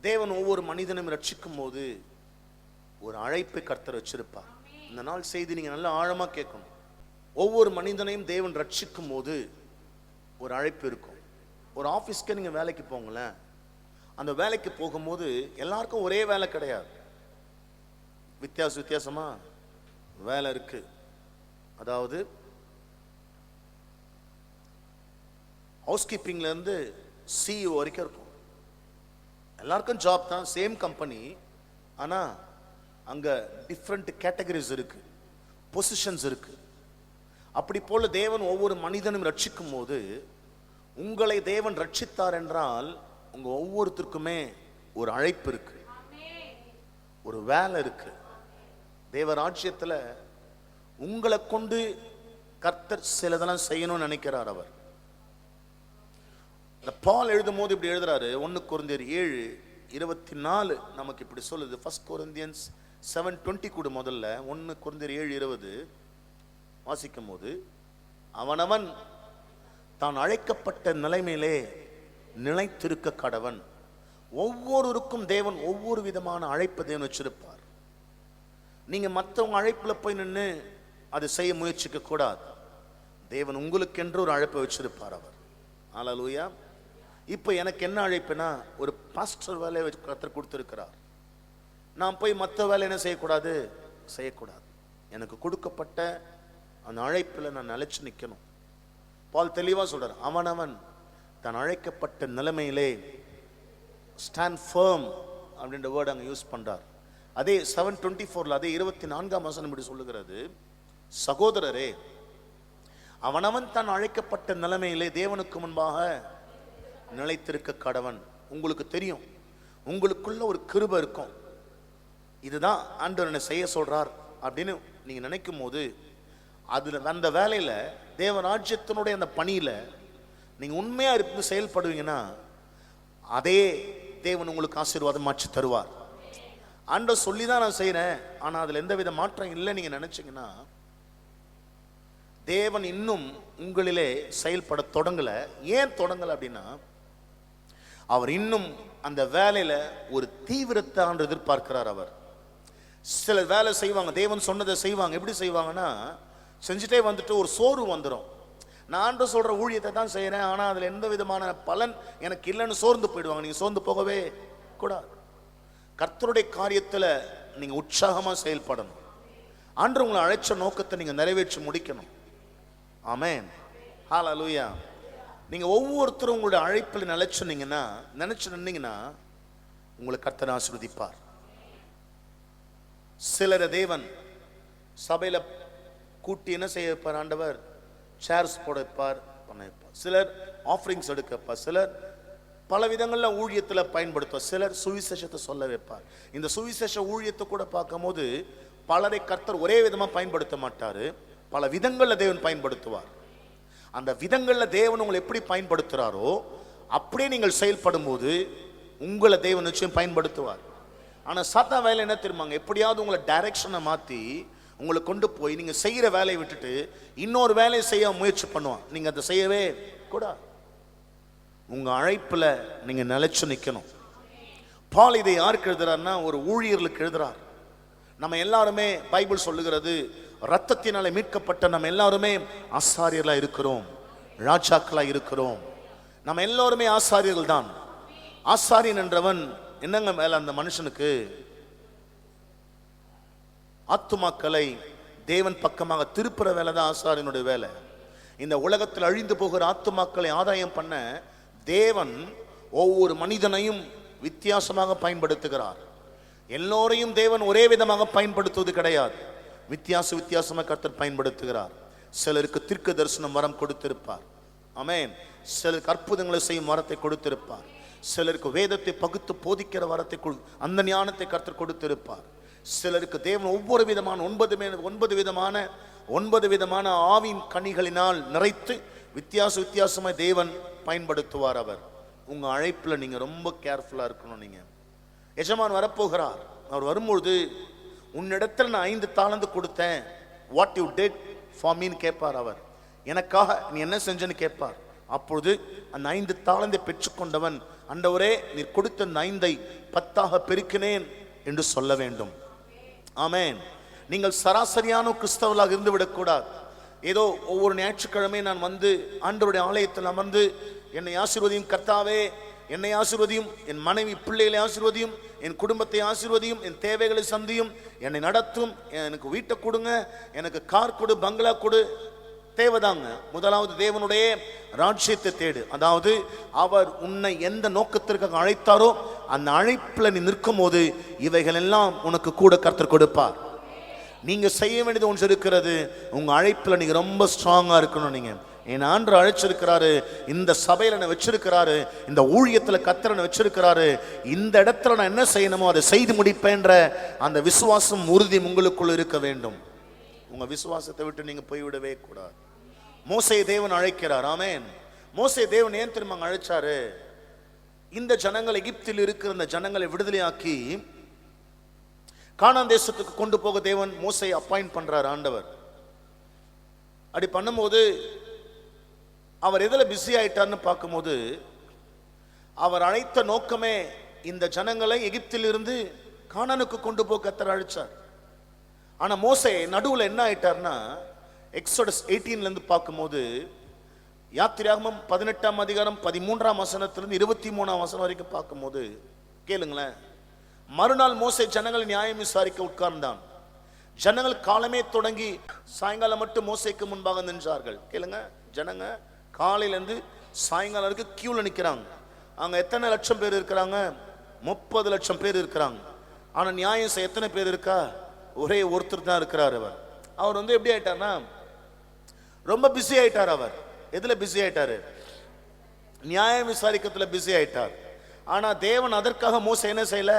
தேவன் ஒவ்வொரு மனிதனும் ரட்சிக்கும் போது ஒரு அழைப்பை கர்த்தர் வச்சிருப்பார். இந்த நாள் செய்தி நீங்க நல்லா ஆழமா கேட்கணும். ஒவ்வொரு மனிதனையும் தேவன் ரட்சிக்கும் போது ஒரு அழைப்பு இருக்கும். ஒரு ஆபீஸ்க்கு நீங்க வேலைக்கு போங்களேன், அந்த வேலைக்கு போகும்போது எல்லாருக்கும் ஒரே வேலை கிடையாது, வித்தியாசமா வேலை இருக்கு. அதாவது ஹவுஸ் கீப்பிங்ல இருந்து சிஇஓ வரைக்கும் இருக்கும். எல்லாருக்கும் ஜாப் தான், சேம் கம்பெனி, ஆனா அங்க டிஃப்ரெண்ட் கேட்டகரிஸ் இருக்கு, பொசிஷன்ஸ் இருக்கு. அப்படி போல தேவன் ஒவ்வொரு மனிதனும் ரட்சிக்கும் போது, உங்களை தேவன் ரட்சித்தார் என்றால் உங்க ஒவ்வொருத்தருக்குமே ஒரு அழைப்பு இருக்கு, ஒரு வேலை இருக்கு. தேவராஜ்யத்துல உங்களை கொண்டு கர்த்தர் சிலதெல்லாம் செய்யணும்னு நினைக்கிறார். அவர் பால் எழுதும் போது இப்படி எழுதுறாரு. 1 கொரிந்தியர் 7:24 நமக்கு இப்படி சொல்லுது. 1 Corinthians 7:20 கூட முதல்ல 1 கொரிந்தியர் 7:20 வாசிக்கும் போது, அவனவன் தான் அழைக்கப்பட்ட நிலைமையிலே நிலைத்திருக்க கடவன். ஒவ்வொருவருக்கும் தேவன் ஒவ்வொரு விதமான அழைப்பு தேவன் வச்சிருப்பார். நீங்க மற்றவங்க அழைப்புல போய் நின்று அதை செய்ய முயற்சிக்க கூடாது. தேவன் உங்களுக்கென்று ஒரு அழைப்பை வச்சிருப்பார் அவர். ஹல்லேலூயா. இப்போ எனக்கு என்ன அழைப்புனா, ஒரு பாஸ்டர் வேலையை கர்த்தர் கொடுத்திருக்கிறார். நான் போய் மற்ற வேலை என்ன செய்யக்கூடாது, எனக்கு கொடுக்கப்பட்ட அந்த அழைப்பில் நான் நிலைச்சு நிற்கணும். பால் தெளிவா சொல்றார், அவனவன் தான் அழைக்கப்பட்ட நிலைமையிலே ஸ்டாண்ட் ஃபர்ம் அப்படின்ற வேர்டு அங்கே யூஸ் பண்றார். அதே 7:24 அதே 24ஆம் வசனம் இப்படி சொல்லுகிறது, சகோதரரே அவனவன் தான் அழைக்கப்பட்ட நிலைமையிலே தேவனுக்கு முன்பாக நிலைத்திருக்க கடவன். உங்களுக்கு தெரியும், உங்களுக்குள்ள ஒரு கிருபை இருக்கும், இதுதான் ஆண்டவர் என்ன செய்ய சொல்றார் அப்படின்னு நீங்க நினைக்கும் போது, அதுல அந்த வேலையில தேவராஜ்யத்தினுடைய அந்த பணியில நீங்க உண்மையா இருந்து செயல்படுவீங்கன்னா, அதே தேவன் உங்களுக்கு ஆசீர்வாதமாச்சு தருவார். ஆண்டவர் சொல்லிதான் நான் செய்யறேன், ஆனா அதுல எந்த வித மாற்றம் இல்லை நீங்க நினைச்சீங்கன்னா, தேவன் இன்னும் உங்களிலே செயல்பட தொடங்கல. ஏன் தொடங்கல அப்படின்னா, அவர் இன்னும் அந்த வேலையில ஒரு தீவிரத்தை எதிர்பார்க்கிறார். அவர் சில வேலை செய்வாங்க, தேவன் சொன்னதை செய்வாங்க. எப்படி செய்வாங்கன்னா, செஞ்சுட்டே வந்துட்டு ஒரு சோர்வு வந்துடும். நான் ஆண்டவர் சொல்ற ஊழியத்தை தான் செய்யறேன், ஆனா அதுல எந்த விதமான பலன் எனக்கு இல்லைன்னு சோர்ந்து போயிடுவாங்க. நீங்க சோர்ந்து போகவே கூடாது. கர்த்தருடைய காரியத்துல நீங்க உற்சாகமா செயல்படணும். ஆண்டவர் உங்களை அழைச்ச நோக்கத்தை நீங்க நிறைவேற்றி முடிக்கணும். ஆமென். ஹல்லேலூயா. நீங்க ஒவ்வொருத்தரும் உங்களுடைய அழைப்பில் நினைச்சு நின்னீங்கன்னா உங்களை கர்த்தர் ஆசீர்வதிப்பார். சிலரை தேவன் சபையில கூட்டி என்ன செய்ய வைப்பார், ஆண்டவர் சேர்ஸ் போட வைப்பார், பண்ண வைப்பார். சிலர் ஆஃபரிங்ஸ் எடுக்க வைப்பார், சிலர் பல விதங்கள்ல ஊழியத்துல பயன்படுத்துவார், சிலர் சுவிசேஷத்தை சொல்ல வைப்பார். இந்த சுவிசேஷ ஊழியத்தை கூட பார்க்கும் போது பலரை கர்த்தர் ஒரே விதமா பயன்படுத்த மாட்டாரு, பல விதங்கள்ல தேவன் பயன்படுத்துவார். அந்த விதங்கள்ல தேவன் உங்களை எப்படி பயன்படுத்துறாரோ அப்படியே நீங்கள் செயல்படும் போது உங்களை தேவன் நிச்சயம் பயன்படுத்துவார். ஆனா சாத்தா வேலை என்ன தெரியுமாங்க, எப்படியாவது உங்களை டைரக்ஷனை மாத்தி உங்களை கொண்டு போய் நீங்க செய்யற வேலையை விட்டுட்டு இன்னொரு வேலையை செய்ய முயற்சி பண்ணுவான். நீங்க அதை செய்யவே கூடாது. உங்க அழைப்புல நீங்க நிலைச்சு நிக்கணும். பால் இதை யாருக்கு எழுதுறாருன்னா, ஒரு ஊழியர்களுக்கு எழுதுறார். நம்ம எல்லாருமே பைபிள் சொல்லுகிறது, ரத்தத்தினால மீட்கப்பட்ட நம்ம எல்லாருமே ஆசாரியர்களா இருக்கிறோம், ராஜாக்களா இருக்கிறோம். நம்ம எல்லாருமே ஆசாரியர்கள் தான். ஆசாரியன் என்றவன் என்னங்க மேல அந்த மனுஷனுக்கு ஆத்துமாக்களை தேவன் பக்கமாக திருப்புற வேலை தான் ஆசாரியனுடைய வேலை. இந்த உலகத்தில் அழிந்து போகிற ஆத்துமாக்களை ஆதாயம் பண்ண தேவன் ஒவ்வொரு மனிதனையும் வித்தியாசமாக பயன்படுத்துகிறார். எல்லோரையும் தேவன் ஒரே விதமாக பயன்படுத்துவது கிடையாது, வித்தியாசமாக கர்த்தர் பயன்படுத்துகிறார். சிலருக்கு தீர்க்க தரிசனம் வரம் கொடுத்திருப்பார், ஆமென். சிலருக்கு அற்புதங்களை செய்யும் வரத்தை கொடுத்திருப்பார், சிலருக்கு வேதத்தை பகுத்து போதிக்கிற வரத்தை அந்த ஞானத்தை கர்த்தர் கொடுத்திருப்பார். சிலருக்கு தேவன் ஒவ்வொரு விதமான 9 விதமான ஆவின் கனிகளினால் நிறைத்து வித்தியாசமாய் தேவன் பயன்படுத்துவார். அவர் உங்க அழைப்புல நீங்க ரொம்ப கேர்ஃபுல்லா இருக்கணும். நீங்க எஜமான் வரப்போகிறார், அவர் வரும்பொழுது உன்னிடத்தில் நான் 5 தாலந்து கொடுத்தேன், வாட் யூ டிட் ஃபார் மீன்னு கேட்பார். அவர் எனக்காக நீ என்ன செஞ்சன்னு கேட்பார். அப்பொழுது அந்த 5 தாலந்தை பெற்றுக்கொண்டவன் ஆண்டவரே நீர் கொடுத்த 5ஐ 10ஆக பெருக்கினேன் என்று சொல்ல வேண்டும். ஆமென். நீங்கள் சராசரியான கிறிஸ்தவர்களாக இருந்து விடக்கூடாது. ஏதோ ஒவ்வொரு ஞாயிற்றுக்கிழமை நான் வந்து ஆண்டவருடைய ஆலயத்தில் அமர்ந்து என்னை ஆசீர்வதியும் கர்த்தாவே, என்னை ஆசீர்வதியும், என் மனைவி பிள்ளைகளை ஆசீர்வதியும், என் குடும்பத்தை ஆசீர்வதியும், என் தேவைகளை சந்தியும், என்னை நடத்தும், எனக்கு வீட்டை கொடுங்க, எனக்கு கார் கொடு, பங்களா கொடு, தேவைதாங்க. முதலாவது தேவனுடைய ராஜ்யத்தை தேடு. அதாவது அவர் உன்னை எந்த நோக்கத்திற்காக அழைத்தாரோ அந்த அழைப்புல நீ நிற்கும் போது இவைகள் எல்லாம் உனக்கு கூட கர்த்தர் கொடுப்பார். நீங்க செய்ய வேண்டியது ஒன்று இருக்கிறது. உங்க அழைப்புல நீங்க ரொம்ப ஸ்ட்ராங்கா இருக்கணும். நீங்க என் ஆண்டவர் அழைச்சிருக்கிறாரு, இந்த சபையில என்ன வச்சிருக்கிறாரு, இந்த ஊழியத்துல கர்த்தர் வச்சிருக்கிறாரு, இந்த இடத்துல நான் என்ன செய்யணுமோ அதை செய்து முடிப்பேன்ற அந்த விசுவாசம் உறுதி உங்களுக்குள் இருக்க வேண்டும். உங்க விசுவாசத்தை விட்டு நீங்க போய்விடவே கூடாது. மோசே தேவன் அழைக்கிறார். ஆமென். மோசே தேவன் ஏன் திரும்ப அழைச்சாரு? இந்த ஜனங்கள், எகிப்தில் இருக்கிற இந்த ஜனங்களை விடுதலையாக்கி கானான் தேசத்துக்கு கொண்டு போக தேவன் மோசையை அப்பாயிண்ட் பண்றார் ஆண்டவர். அப்படி பண்ணும்போது அவர் எதுல பிஸி ஆயிட்டார்னு பார்க்கும்போது, அவர் அழைத்த நோக்கமே இந்த ஜனங்களை எகிப்தில் இருந்து கானானுக்கு கொண்டு போக கர்த்தர் அழைச்சார். ஆனா மோசே நடுவுல என்ன ஆயிட்டார்னா, எக்ஸோடஸ் 18 இருந்து பார்க்கும்போது, யாத்திராகமம் 18ஆம் அதிகாரம் 13ஆம் வசனத்திலிருந்து 23ஆம் வசனம் வரைக்கும் பார்க்கும்போது கேளுங்களேன். மறுநாள் மோசே ஜனங்களை நியாயம் விசாரிக்க உட்கார்ந்தான். ஜனங்கள் காலமே தொடங்கி சாயங்காலம் மட்டும் மோசேக்கு முன்பாக நின்றார்கள். கேளுங்க, ஜனங்க காலையிலேருந்து சாயங்காலம் வரைக்கும் கியூல நிற்கிறாங்க. அங்க எத்தனை லட்சம் பேர் இருக்கிறாங்க? 30 லட்சம் பேர் இருக்கிறாங்க. ஆனா நியாயம் செய்ய எத்தனை பேர் இருக்கா? ஒரே ஒருத்தர் தான் இருக்கிறார். அவர் வந்து எப்படி ஆயிட்டார்னா, ரொம்ப பிஸி ஆயிட்டார். அவர் எதுல பிஸி ஆயிட்டாரு? நியாயம் விசாரிக்கிறதுல பிஸி ஆயிட்டார். ஆனா தேவன் அதற்காக மோசே என்ன செய்யல?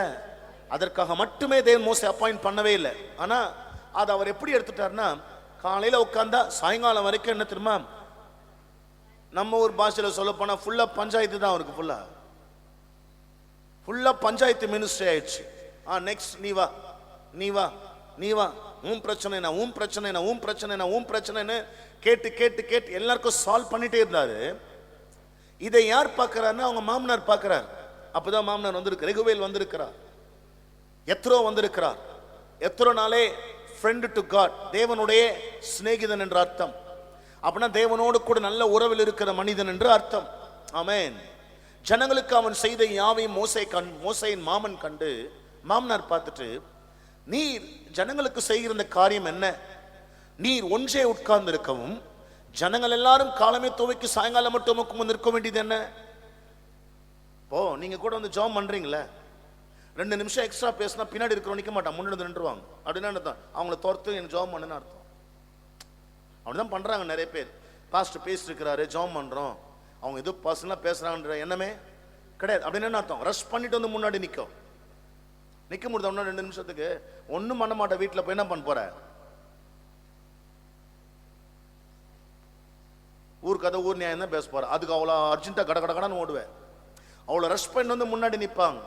அதற்காக மட்டுமே தேவன் மோசே அப்பாயிண்ட் பண்ணவே இல்லை. ஆனா அது அவர் எப்படி எடுத்துட்டார்னா, காலையில உட்கார்ந்தா சாயங்காலம் வரைக்கும் என்ன தெரியுமா, நம்ம ஒரு பாஷையில சொல்ல போனா ஃபுல்லா பஞ்சாயத்து தான் அவருக்கு. ஃபுல்லா பஞ்சாயத்து மினிஸ்ட்ரி ஆயிடுச்சு. நெக்ஸ்ட் நீ வா, நீ வா, நீ வா, உன் பிரச்சனை, உன் பிரச்சனை, உன் பிரச்சனை, உன் பிரச்சனைன்னு கேட்டு கேட்டு கேட்டு எல்லாருக்கும் சால்வ் பண்ணிட்டே இருந்தாரு. இதை யார் பார்க்கிறாருன்னா அவங்க மாமனார் பார்க்கிறார். அப்பதான் மாமனார் வந்திருக்கு, ரெகுவேல் வந்திருக்கிறார், எத்ரோ வந்திருக்கிறார். எத்ரோனாலே ஃப்ரெண்ட் டு காட், தேவனுடைய சிநேகிதன் என்ற அர்த்தம். அப்படின்னா தேவனோடு கூட நல்ல உறவில் இருக்கிற மனிதன் என்று அர்த்தம். ஆமென். ஜனங்களுக்கு அவன் செய்த யாவையும் மோசேயின் மாமன் கண்டு, மாமனார் பார்த்துட்டு, நீர் ஜனங்களுக்கு செய்கிற இந்த காரியம் என்ன? நீர் ஒன்றே உட்கார்ந்து இருக்கவும் ஜனங்கள் எல்லாரும் காலமே துவைக்கு சாயங்காலம் மட்டும் நிற்க வேண்டியது என்ன? நீங்க கூட வந்து ஜாம் பண்றீங்களே, 2 நிமிஷம் எக்ஸ்ட்ரா பேசினா பின்னாடி இருக்கிறவங்க நிற்க மாட்டான், முன்னாடி நின்றுவாங்க. அப்படின்னா அர்த்தம் அவங்கள தோர்த்து எனக்கு ஜாம் பண்ணுன்னு அர்த்தம். அப்படிதான் பண்றாங்க நிறைய பேர். பாஸ்டர் பேசிட்டு இருக்கிறாரு, ஜாம் பண்றோம், அவங்க ஏதோ பர்சனலா பேசுறாங்கன்ற எண்ணமே கிடையாது. அப்படின்னு அர்த்தம் ரஷ் பண்ணிட்டு வந்து முன்னாடி நிற்க முடியாது. 2 நிமிஷத்துக்கு ஒன்னும் பண்ண மாட்டேன். வீட்டில் போய் என்ன பண்ண போற? ஊர் கதை ஊர் நியாயம் தான் பேச போற. அதுக்கு அவ்வளோ அர்ஜென்ட்டா கட கடன்னு ஓடுவேன். அவ்வளோ ரஷ் பண்ணி வந்து முன்னாடி நிற்பாங்க.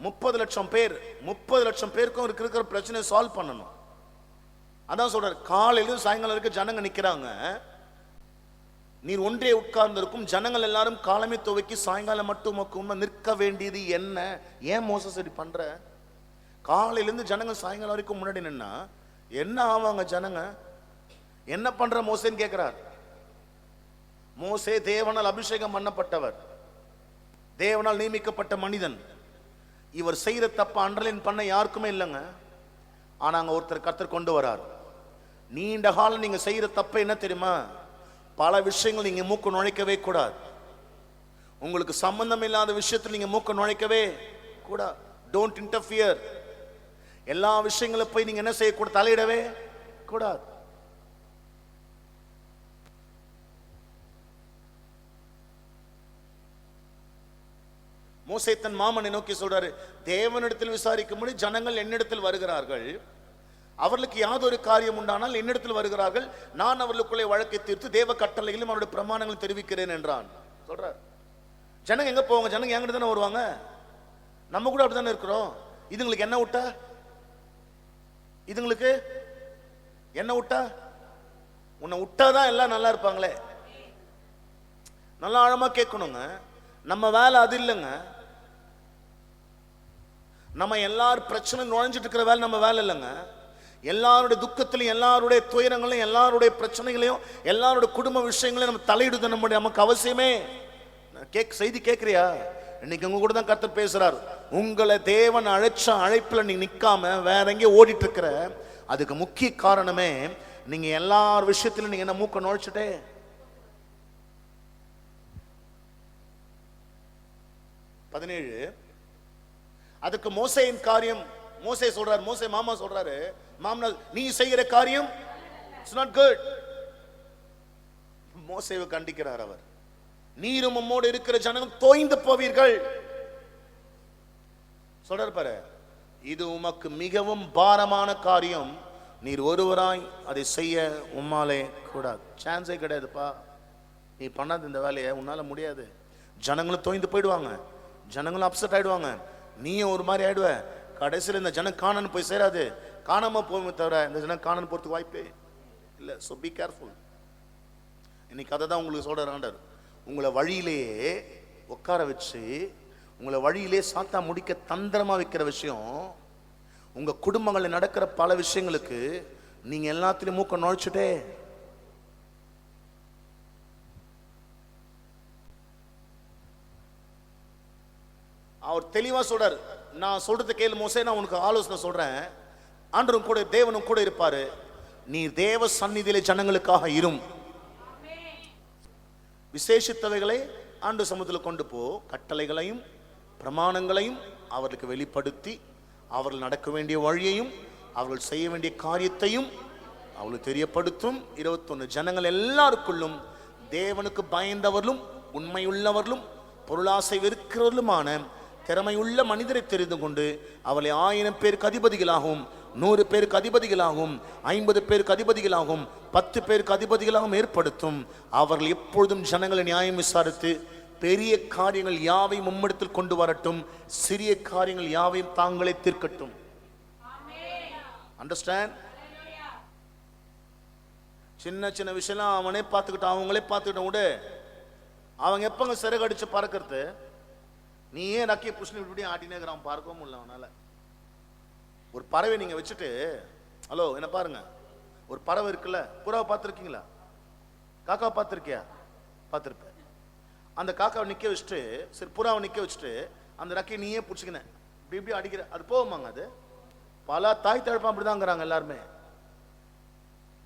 30 லட்சம் பேர், 30 லட்சம் பேருக்கும் இருக்கிற பிரச்சனையை சால்வ் பண்ணணும். அதான் சொல்றாரு, காலையிலும் சாயங்காலம் வரைக்கும் ஜனங்க நிக்கிறாங்க. நீர் ஒன்றே உட்கார்ந்து இருக்கும் ஜனங்கள் எல்லாரும் காலமே துவைக்கி சாயங்காலம் மட்டும் நிற்க வேண்டியது என்ன? ஏன் மோசஸ் இப்படி பண்ற? காலையிலேருந்து ஜனங்கள் சாயங்காலம் வரைக்கும் முன்னாடி நின்னா என்ன ஆவாங்க ஜனங்க? என்ன பண்ற மோசேன்னு கேட்கிறார். மோசே தேவனால் அபிஷேகம் பண்ணப்பட்டவர், தேவனால் நியமிக்கப்பட்ட மனிதன். இவர் செய்யற தப்ப அண்டர்லைன் பண்ண யாருக்குமே இல்லைங்க. ஆனா அங்க ஒருத்தர் கர்த்தர் கொண்டு வரார். நீண்ட காலம் நீங்க செய்யற தப்ப என்ன தெரியுமா? பல விஷயங்கள் நீங்க மூக்க நுழைக்கவே கூடாது. உங்களுக்கு சம்பந்தம் இல்லாத விஷயத்தில் நீங்க மூக்க நுழைக்கவே கூடாது. Don't interfere. எல்லா விஷயங்களும் போய் நீங்க என்ன செய்யக்கூடாது? தலையிடவே கூடாது. மோசே தன் மாமனை நோக்கி சொல்றாரு, தேவனிடத்தில் விசாரிக்கும்படி ஜனங்கள் என்னிடத்தில் வருகிறார்கள், அவர்களுக்கு யாதொரு காரியம் உண்டானால் என்னிடத்தில் வருகிறார்கள், நான் அவர்களுக்குள்ளே வழக்கை தீர்த்து தேவ கட்டளைகளும் அவருடைய பிரமாணங்களை தெரிவிக்கிறேன் என்றான். சொல்றார். ஜனங்க எங்க போவாங்க? ஜனங்க என்கிட்ட தானே வருவாங்க. நம்ம கூட அப்படித்தானே இருக்கிறோம். இதுங்களுக்கு என்ன விட்டா? இதுங்களுக்கு என்ன விட்டா? உன்னை விட்டாதான் எல்லாம் நல்லா இருப்பாங்களே. நல்லா ஆழமா கேட்கணுங்க. நம்ம வேலை அது இல்லைங்க. நம்ம எல்லாரும் பிரச்சனை நுழைஞ்சிட்டு இருக்கிற வேலை நம்ம வேலை இல்லைங்க. எல்லாருடைய துக்கத்திலையும், எல்லாருடைய துயரங்களையும், எல்லாருடைய பிரச்சனைகளையும், எல்லாருடைய குடும்ப விஷயங்களையும் நம்ம தலையிடுது நமக்கு அவசியமே. செய்தி கேட்கிறியா? இன்னைக்கு உங்க கூட தான் கர்த்தர் பேசுறாரு. உங்களை தேவன் அழைச்ச அழைப்புல நீங்க நிக்காம வேற எங்கே ஓடிட்டு இருக்கிற, அதுக்கு முக்கிய காரணமே நீங்க எல்லார் விஷயத்திலும் நீங்க என்ன மூக்க நுழைச்சுட்டே. அதுக்கு மோசேயின் காரியம், மோசே சொல்றாரு, மோசே மாமா சொல்றாரு, மாமனா நீ செய்கிற காரியம் இட்ஸ் நாட் குட். மோசேவை கண்டிக்கிறார் அவர். நீரும் உம்மோடு இருக்கிற ஜனங்கள் தோய்ந்து போவீர்கள் சொல்றாரு பாரு. இது உமக்கு மிகவும் பாரமான காரியம், நீர் ஒருவராய் அதை செய்ய உம்மாலே கூடாது. சான்ஸே கிடையாதுப்பா. நீ பண்ணாத இந்த வேலையை உன்னால முடியாது. ஜனங்களும் தோய்ந்து போயிடுவாங்க, ஜனங்களும் அப்செட் ஆயிடுவாங்க, நீயும் ஒரு மாதிரி ஆயிடுவ. கடைசியில் இந்த ஜனம் காணான்னு போய் சேராது, காணாம போகுமே தவிர இந்த ஜனம் காணான்னு போறதுக்கு வாய்ப்பே இல்லை. So be careful. இன்னைக்கு அதை தான் உங்களுக்கு சொல்றாரு. உங்களை வழியிலேயே உட்கார வச்சு, உங்களை வழியிலே சாத்தா முடிக்க தந்திரமா வைக்கிற விஷயம், உங்க குடும்பங்களில் நடக்கிற பல விஷயங்களுக்கு நீங்க எல்லாத்திலையும் மூக்க நுழைச்சுட்டே. அவர் தெளிவா சொல்றாரு, நான் சொல்றது கேளு மோசே, நான் உனக்கு ஆலோசனை சொல்றேன். ஆண்டவரும் கூட தேவனும் கூட இருப்பாரு. நீ தேவ சந்நிதியிலே ஜனங்களுக்காக இரும். விசேஷித்தவைகளை ஆண்டு சமூகத்தில் கொண்டு போ. கட்டளைகளையும் பிரமாணங்களையும் அவர்களுக்கு வெளிப்படுத்தி, அவர்கள் நடக்க வேண்டிய வழியையும் அவர்கள் செய்ய வேண்டிய காரியத்தையும் அவளுக்கு தெரியப்படுத்தும். 21 ஜனங்கள் எல்லாருக்குள்ளும் தேவனுக்கு பயந்தவர்களும் உண்மையுள்ளவர்களும் பொருளாசை வெறுக்கிறவர்களுமான திறமையுள்ள மனிதரை தெரிந்து கொண்டு அவளை 1000 பேருக்கு அதிபதிகளாகவும் 100 பேருக்கு அதிபதிகளாகவும் 50 பேருக்கு அதிபதிகளாகவும் 10 பேருக்கு அதிபதிகளாகவும் ஏற்படுத்தும். அவர்கள் எப்பொழுதும் ஜனங்களை நியாயம் விசாரித்து பெரிய காரியங்கள் யாவையும் மும்மிடத்தில் கொண்டு வரட்டும், சிறிய காரியங்கள் யாவையும் தாங்களே தீர்க்கட்டும். அண்டர்ஸ்டாண்ட்? சின்ன சின்ன விஷயம் அவனே பார்த்துக்கிட்டான், அவங்களே பார்த்துக்கிட்ட விட. அவங்க எப்பங்க சிறகு அடிச்சு பறக்கிறது? நீ ஏன் நக்கிய புஷ்ணி இப்படி ஆட்டினேங்கிறான், பார்க்கவும் முடியல அவனால. ஒரு பறவை நீங்க வச்சுட்டு, ஹலோ என்ன பாருங்க, ஒரு பறவை இருக்குல்ல, புறாவை பார்த்துருக்கீங்களா? காக்காவை பார்த்துருக்கியா? பார்த்துருப்ப. அந்த காக்காவை நிக்க வச்சுட்டு, சரி புறாவை நிக்க வச்சுட்டு அந்த ரக்கையை நீயே பிடிச்சிக்கினேன் இப்படி இப்படி அடிக்கிற, அது போகுமாங்க? அது பல தாய் தழுப்பா அப்படிதாங்கிறாங்க எல்லாருமே.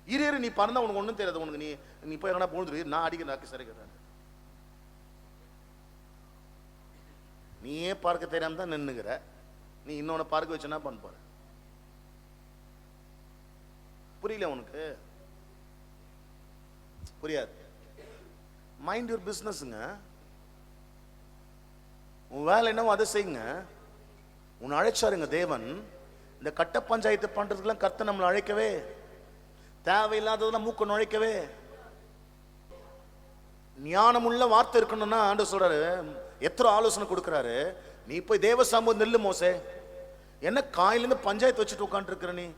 இரு நீ பறந்தா உனக்கு ஒன்றும் தெரியாது, உனக்கு நீ போய் எங்கன்னா போந்துரு, நான் அடிக்கிற ரக்கை சரிக்கிறேன். நீயே பார்க்க தெரியாம தான் நின்னுகிற, நீ இன்னொன்னு பார்க்க வச்சு என்ன பண்ண போற? புரியல உனக்கு? புரியாது. மைண்ட் யுவர் பிசினஸ்ங்க. உன் வேலை என்னவோ அதை செய்யுங்க. உன்னை அழைச்சாருங்க தேவன். இந்த கட்ட பஞ்சாயத்து பண்றதுக்கெல்லாம் கர்த்தர் நம்மளை அழைக்கவே, தேவையில்லாததெல்லாம் மூக்க நுழைக்கவே. ஞானமுள்ள வார்த்தை இருக்கணும்னா ஆண்டவர் சொல்றாரு, எத்தனை ஆலோசனை கொடுக்கிறாரு. நீ போய் தேவ சமூகம் நெல்லு மோசே. என்ன காயிலிருந்து பஞ்சாயத்து வச்சுட்டு உட்காந்து இருக்கிற நீ?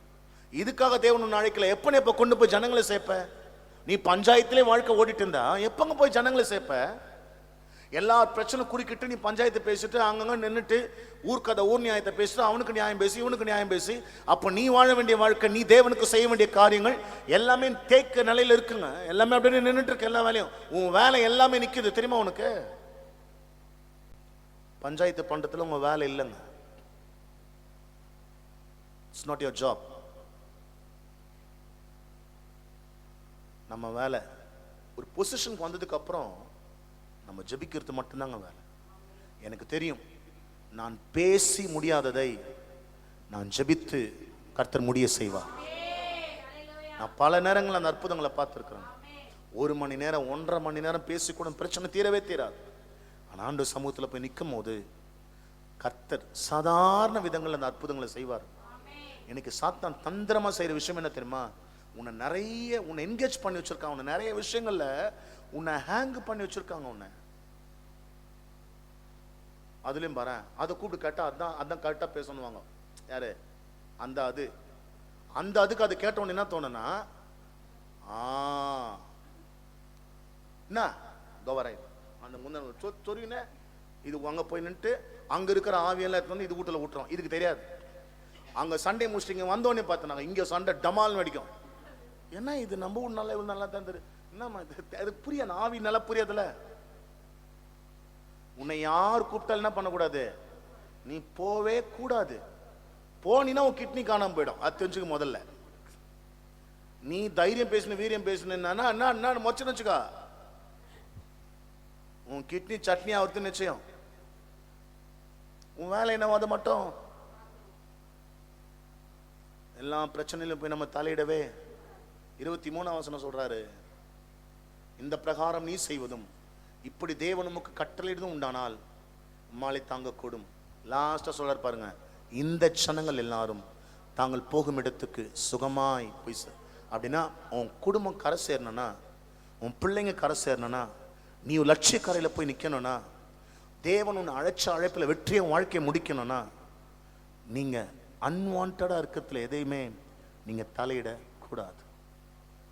இதுக்காக தேவன் ஒன்று அழைக்கல. எப்ப எப்ப கொண்டு போய் ஜனங்களை சேர்ப்ப? நீ பஞ்சாயத்திலே வாழ்க்கை ஓடிட்டு இருந்தா எப்பங்க போய் ஜனங்களை சேர்ப்ப? எல்லா பிரச்சனை குறுக்கிட்டு நீ பஞ்சாயத்து பேசிட்டு அங்கங்க நின்றுட்டு ஊர்க்கதை ஊர் நியாயத்தை பேசிட்டு அவனுக்கு நியாயம் பேசி இவனுக்கு நியாயம் பேசி, அப்ப நீ வாழ வேண்டிய வாழ்க்கை, நீ தேவனுக்கு செய்ய வேண்டிய காரியங்கள் எல்லாமே தேக்க நிலையில இருக்குங்க. எல்லாமே அப்படியே நின்றுட்டு இருக்கு. எல்லா வேலையும் உன் வேலை எல்லாமே நிக்குது. தெரியுமா உனக்கு? பஞ்சாயத்து பண்றதுல உங்க வேலை இல்லைங்க. It's not your job. நம்ம வேலை ஒரு பொசிஷனுக்கு வந்ததுக்கு அப்புறம் நம்ம ஜெபிக்கிறது மட்டும்தாங்க வேலை. எனக்கு தெரியும், நான் பேசி முடியாததை நான் ஜெபித்து கர்த்தர் முடிய செய்வார். நான் பல நேரங்கள் அந்த அற்புதங்களை பார்த்துருக்கிறேன். 1 மணி நேரம் 1.5 மணி நேரம் பேசிக்கூட பிரச்சனை தீரவே தீராது. ஆனால் ஆண்டு சமூகத்தில் போய் நிற்கும் போது கர்த்தர் சாதாரண விதங்கள் அந்த அற்புதங்களை செய்வார். எனக்கு சாத்தான் தந்திரமா செய்யற விஷயம் என்ன தெரியுமா? உன்னை என்கேஜ் பண்ணி வச்சிருக்காங்க. உன்னை நிறைய விஷயங்கள்ல உன்னை ஹேங் பண்ணி வச்சிருக்காங்க. உன்னை அதுலயும் பாரு, அதை கூப்பிட்டு கேட்டா அதான் கரெக்டா பேசணுவாங்க. யாரு? அதுக்கு அது கேட்ட உடனே என்ன தோணுன்னா, என்ன கவராய் அந்த முன்ன சொருவின இது அங்க போய் நின்று அங்க இருக்கிற ஆவியெல்லாம் எடுத்து வந்து இது வீட்டுல ஊட்டுறோம். இதுக்கு தெரியாது. அங்க சண்டே முடிச்சுட்டு இங்க வந்தோடனே பார்த்தாங்க இங்க சண்டை டமால் வெடிக்கும். என்ன இது நம்ம ஊர் நல்லா இவ்வளவு நல்லா தான் தெரியும். என்னம்மா அது புரிய ஆவி நல்லா புரியாதுல. உன்னை யார் கூப்பிட்டாலும் என்ன பண்ணக்கூடாது, நீ போவே கூடாது. போனா உன் கிட்னி காணாம போயிடும். அது தெரிஞ்சுக்க முதல்ல. நீ தைரியம் பேசணும் வீரியம் பேசணும்னா என்ன மொச்சு வச்சுக்கா, உன் கிட்னி சட்னி ஆகுறது நிச்சயம். உன் வேலை என்னவோ அது மட்டும். எல்லா பிரச்சனையிலும் போய் நம்ம தலையிடவே 23ஆம் வசனம் சொல்றாரு, இந்த பிரகாரம் நீ செய்வதும் இப்படி தேவன் நமக்கு கட்டளையிடுதும் உண்டானால் உம்மாலை தாங்க கூடும். லாஸ்டா சொல்றாரு பாருங்க, இந்த ஜனங்கள் எல்லாரும் தாங்கள் போகும் இடத்துக்கு சுகமாய் போய் அப்படின்னா உன் குடும்பம் கரை சேரணும்னா, உன் பிள்ளைங்க கரை சேரணும்னா, நீ லட்சிய கரையில போய் நிக்கணும்னா, தேவன் உன்னை அழைச்ச அழைப்புல வெற்றியை வாழ்க்கையை முடிக்கணும்னா, நீங்க அன்வான்டா இருக்கிறதுல எதையுமே நீங்க தலையிட கூடாது.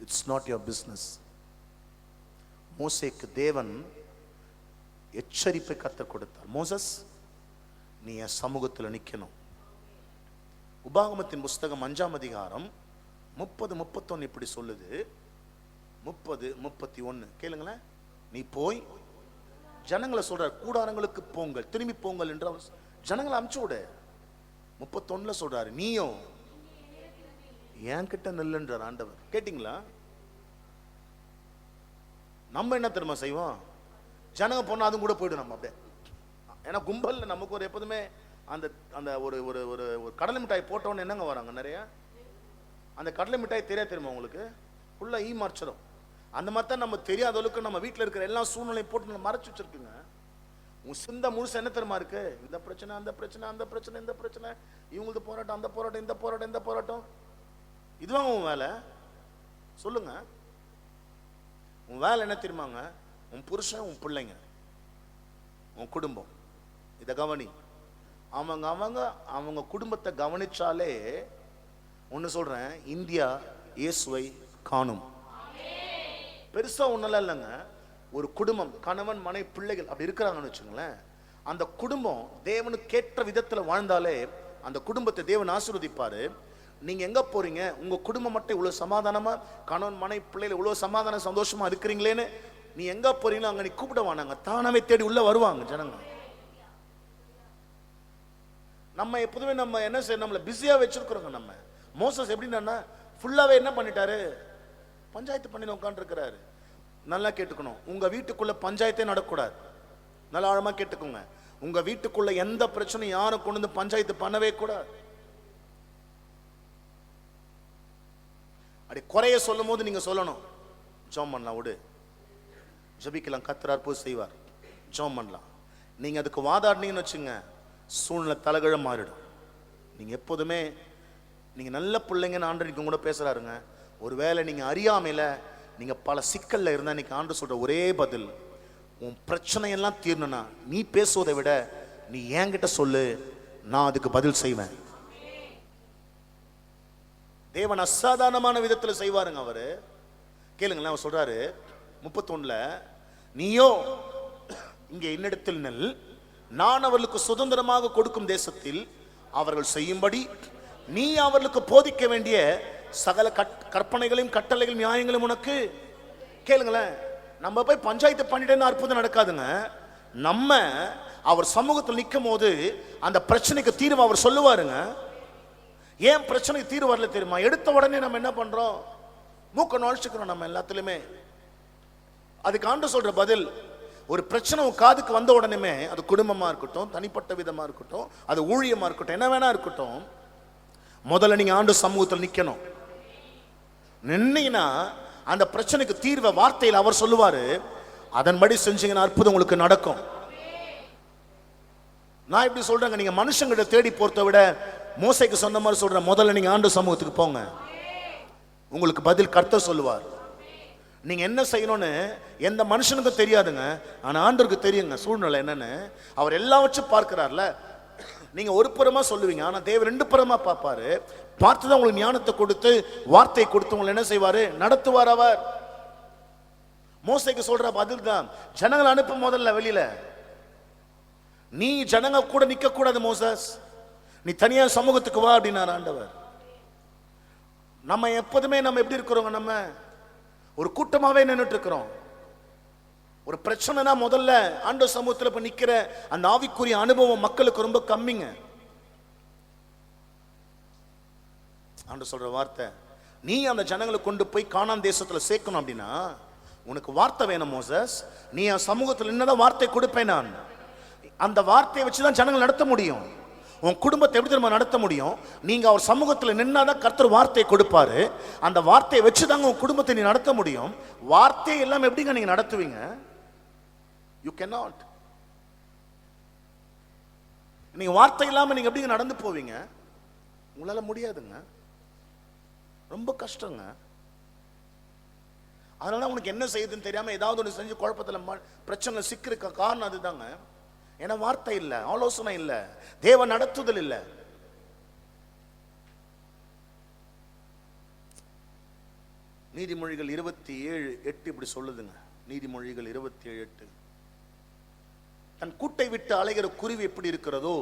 It's not your business. மோசேக்கு தேவன் எச்சரிப்பை கற்றுக் கொடுத்தார். மோசஸ், நீ என் சமூகத்தில் நிக்கணும். உபாகமத்தின் புஸ்தகம் 5ஆம் அதிகாரம் 30-31 இப்படி சொல்லுது. 30-31 கேளுங்களேன். நீ போய் ஜனங்களை சொல்ற கூடாரங்களுக்கு போங்கள், திரும்பி போங்கள் என்று அவர் ஜனங்களை அனுப்பிச்சு விடு. 31 சொல்றாரு, நீயும் என்கிட்ட நில்லுன்றார் ஆண்டவர். கேட்டீங்களா? நம்ம என்ன தெரியுமா செய்வோம், ஜனங்க போனா அதுவும் கூட போயிடும் நம்ம அப்படியே. ஏன்னா கும்பல்ல நமக்கு ஒரு எப்போதுமே அந்த அந்த ஒரு ஒரு ஒரு கடலை மிட்டாய் போட்டோன்னு என்னங்க வராங்க நிறைய. அந்த கடலை மிட்டாய் தெரியுமா உங்களுக்கு, ஃபுல்லா ஈ மறைச்சிடும். அந்த மாதிரி தான் நம்ம தெரியாத அளவுக்கு நம்ம வீட்டில் இருக்கிற எல்லா சூழ்நிலையும் போட்டு நம்ம மறைச்சு வச்சிருக்குங்க. உன் சிந்த முழுசு என்ன தெரியுமா இருக்கு, இந்த பிரச்சனை அந்த பிரச்சனை அந்த பிரச்சனை இந்த பிரச்சனை, இவங்களுக்கு போராட்டம் அந்த போராட்டம் இந்த போராட்டம் இந்த போராட்டம். இதுவாங்க உன் வேலை? சொல்லுங்க. உன் வேலை என்ன தெரியுமாங்க? உன் புருஷன், உன் பிள்ளைங்க, உன் குடும்பம். இதை கவனி. அவங்க அவங்க அவங்க குடும்பத்தை கவனிச்சாலே ஒன்று சொல்றேன், இந்தியா இயேசுவை காணும். பெருசா ஒன்னெல்லாம் இல்லைங்க. ஒரு குடும்பம், கணவன் மனைவி பிள்ளைகள் அப்படி இருக்கிறாங்கன்னு வச்சுங்களேன், அந்த குடும்பம் தேவனுக்கு ஏற்ற விதத்துல வாழ்ந்தாலே அந்த குடும்பத்தை தேவன் ஆசீர்வதிப்பாரு. நீங்க எங்க போறீங்க, உங்க குடும்பம் மட்டும் இவ்வளவு சமாதானமா, கணவன் மனைவி பிள்ளைகள் இவ்வளவு சமாதான சந்தோஷமா இருக்கிறீங்களேன்னு நீ எங்க போறீங்களோ அங்க நீ கூப்பிடுவானாங்க, தானாவே தேடி உள்ள வருவாங்க ஜனங்க. நம்ம எப்போதுமே நம்ம என்ன செய்ய, நம்மள பிஸியா வச்சிருக்கிறோங்க. நம்ம மோசஸ் எப்படின்னா ஃபுல்லாவே என்ன பண்ணிட்டாரு, பஞ்சாயத்து பண்ணி உட்காந்து இருக்கிறாரு. நல்லா கேட்டுக்கணும், உங்க வீட்டுக்குள்ள பஞ்சாயத்தே நடக்கூடாது. நல்லா ஆழமா கேட்டுக்கோங்க. உங்க வீட்டுக்குள்ள எந்த பிரச்சனையும் யாரும் கொண்டு வந்து பஞ்சாயத்து பண்ணவே கூடாது. அப்படி குறைய சொல்லும் போது நீங்க சொல்லணும், ஜெபம் பண்ணலாம், விடு, ஜெபிக்கலாம், கர்த்தர் போய் செய்வார், ஜெபம் பண்ணலாம். நீங்க அதுக்கு வாதாடினீங்கன்னு வச்சுங்க, சூழ்நிலை தலைகீழ மாறிடும். நீங்க எப்போதுமே நீங்க நல்ல பிள்ளைங்கன்னு ஆண்டவருக்கு கூட பேசுறாருங்க. ஒருவேளை நீங்க அறியாமையில நீங்க பல சிக்கல்ல இருந்தா இன்னைக்கு ஆண்டு சொல்ற ஒரே பதில், உன் பிரச்சனையெல்லாம் தீரணும்னா நீ பேசுவதை விட நீ என்கிட்ட சொல்லு, நான் அதுக்கு பதில் செய்வேன். தேவன் அசாதாரணமான விதத்துல செய்வாருங்க அவரு. கேளுங்களேன், அவர் சொல்றாரு 31, நீயோ இங்கே என்னிடத்தில் நெல், நான் அவர்களுக்கு சுதந்திரமாக கொடுக்கும் தேசத்தில் அவர்கள் செய்யும்படி நீ அவர்களுக்கு போதிக்க வேண்டிய சகல கற்பனைகளையும் கட்டளைகளையும் நியாயங்களையும் உனக்கு. கேளுங்களேன், நம்ம போய் பஞ்சாயத்து பண்ணிட்டேன்னு அற்புதம் நடக்காதுங்க. நம்ம அவர் சமூகத்தில் நிற்கும் போது அந்த பிரச்சனைக்கு தீர்வு அவர் சொல்லுவாருங்க. ஏன் பிரச்சனைக்கு தீர்வு வரல தெரியுமா? எடுத்த உடனே நம்ம என்ன பண்றோம், மூக்க நுழைச்சுக்கிறோம் நம்ம எல்லாத்துலயுமே. அதுக்கு ஆண்டு சொல்ற பதில், ஒரு பிரச்சனை காதுக்கு வந்த உடனே, அது குடும்பமா இருக்கட்டும், தனிப்பட்ட விதமா இருக்கட்டும், அது ஊழியமா இருக்கட்டும், என்ன வேணா இருக்கட்டும், முதல்ல நீங்க ஆண்டு சமூகத்தில் நிக்கணும். நின்னீங்கன்னா அந்த பிரச்சனைக்கு தீர்வை வார்த்தையில் அவர் சொல்லுவாரு. அதன்படி செஞ்சீங்கன்னா அற்புதம் உங்களுக்கு நடக்கும். நான் இப்படி சொல்றேங்க, நீங்க மனுஷங்கிட்ட தேடி போறதை விட மோசைக்கு சொன்ன மாதிரி சொல்றேன், முதல்ல நீங்க ஆண்டு சமூகத்துக்கு போங்க, உங்களுக்கு பதில் கர்த்தர் சொல்லுவார். நீங்க என்ன செய்யணும்னு எந்த மனுஷனுக்கும் தெரியாதுங்க, ஆனா ஆண்டவருக்கு தெரியுங்க சூழ்நிலை என்னன்னு. அவர் எல்லாம் வச்சு பார்க்கிறார்ல. நீங்க ஒரு புறமா சொல்லுவீங்க, ஆனா தேவன் ரெண்டு புறமா பார்ப்பாரு. பார்த்துதான் உங்களுக்கு ஞானத்தை கொடுத்து வார்த்தை கொடுத்து உங்களை என்ன செய்வாரு, நடத்துவார் அவர். மோசைக்கு சொல்ற பதில் தான், ஜனங்களை அனுப்பும் முதல்ல வெளியில, நீ ஜனங்க கூட நிக்க கூடாது மோசஸ், நீ தனியா சமூகத்துக்கு வா அப்படின்னார் ஆண்டவர். நம்ம எப்போதுமே நம்ம எப்படி இருக்கிறோங்க, நம்ம ஒரு கூட்டமாவே நின்றுட்டு இருக்கிறோம். ஒரு பிரச்சனைனா முதல்ல ஆண்டவர் சமூகத்தில் இப்ப நிக்கிற அந்த ஆவிக்குரிய அனுபவம் மக்களுக்கு ரொம்ப கம்மிங்க. ஆண்டவர் சொல்ற வார்த்தை, நீ அந்த ஜனங்களை கொண்டு போய் கானான் தேசத்துல சேர்க்கணும் அப்படின்னா உனக்கு வார்த்தை வேணும் மோசஸ். நீ என் சமூகத்தில் என்னதான் வார்த்தை கொடுப்பேன், நான் அந்த வார்த்தையை வச்சுதான் ஜனங்கள் நடத்த முடியும். உன் குடும்பத்தை எப்படி தெரியுமா நடத்த முடியும்? நீங்க அவர் சமூகத்தில் நின்னாதான் கர்த்தர் வார்த்தையை கொடுப்பாரு. அந்த வார்த்தையை வச்சுதாங்க உன் குடும்பத்தை நீ நடத்த முடியும். வார்த்தை எல்லாம் எப்படிங்க நீங்க நடத்துவீங்க? You cannot. நீங்க வார்த்தை இல்லாம நீங்க எப்படிங்க நடந்து போவீங்க? உங்களால முடியாதுங்க, ரொம்ப கஷ்டங்க. அதனால உனக்கு என்ன செய்யுதுன்னு தெரியாம ஏதாவது ஒன்று செஞ்சு குழப்பத்தில் பிரச்சனை சிக்கிருக்க காரணம் அதுதாங்க. ஏன்னா வார்த்தை இல்லை, ஆலோசனை இல்லை, தேவ நடத்துதல் இல்லை. நீதிமொழிகள் 27:8 இப்படி சொல்லுதுங்க. நீதிமொழிகள் 27:8, தன் கூட்டை விட்டு அலைகிற குருவி எப்படி இருக்கிறதோ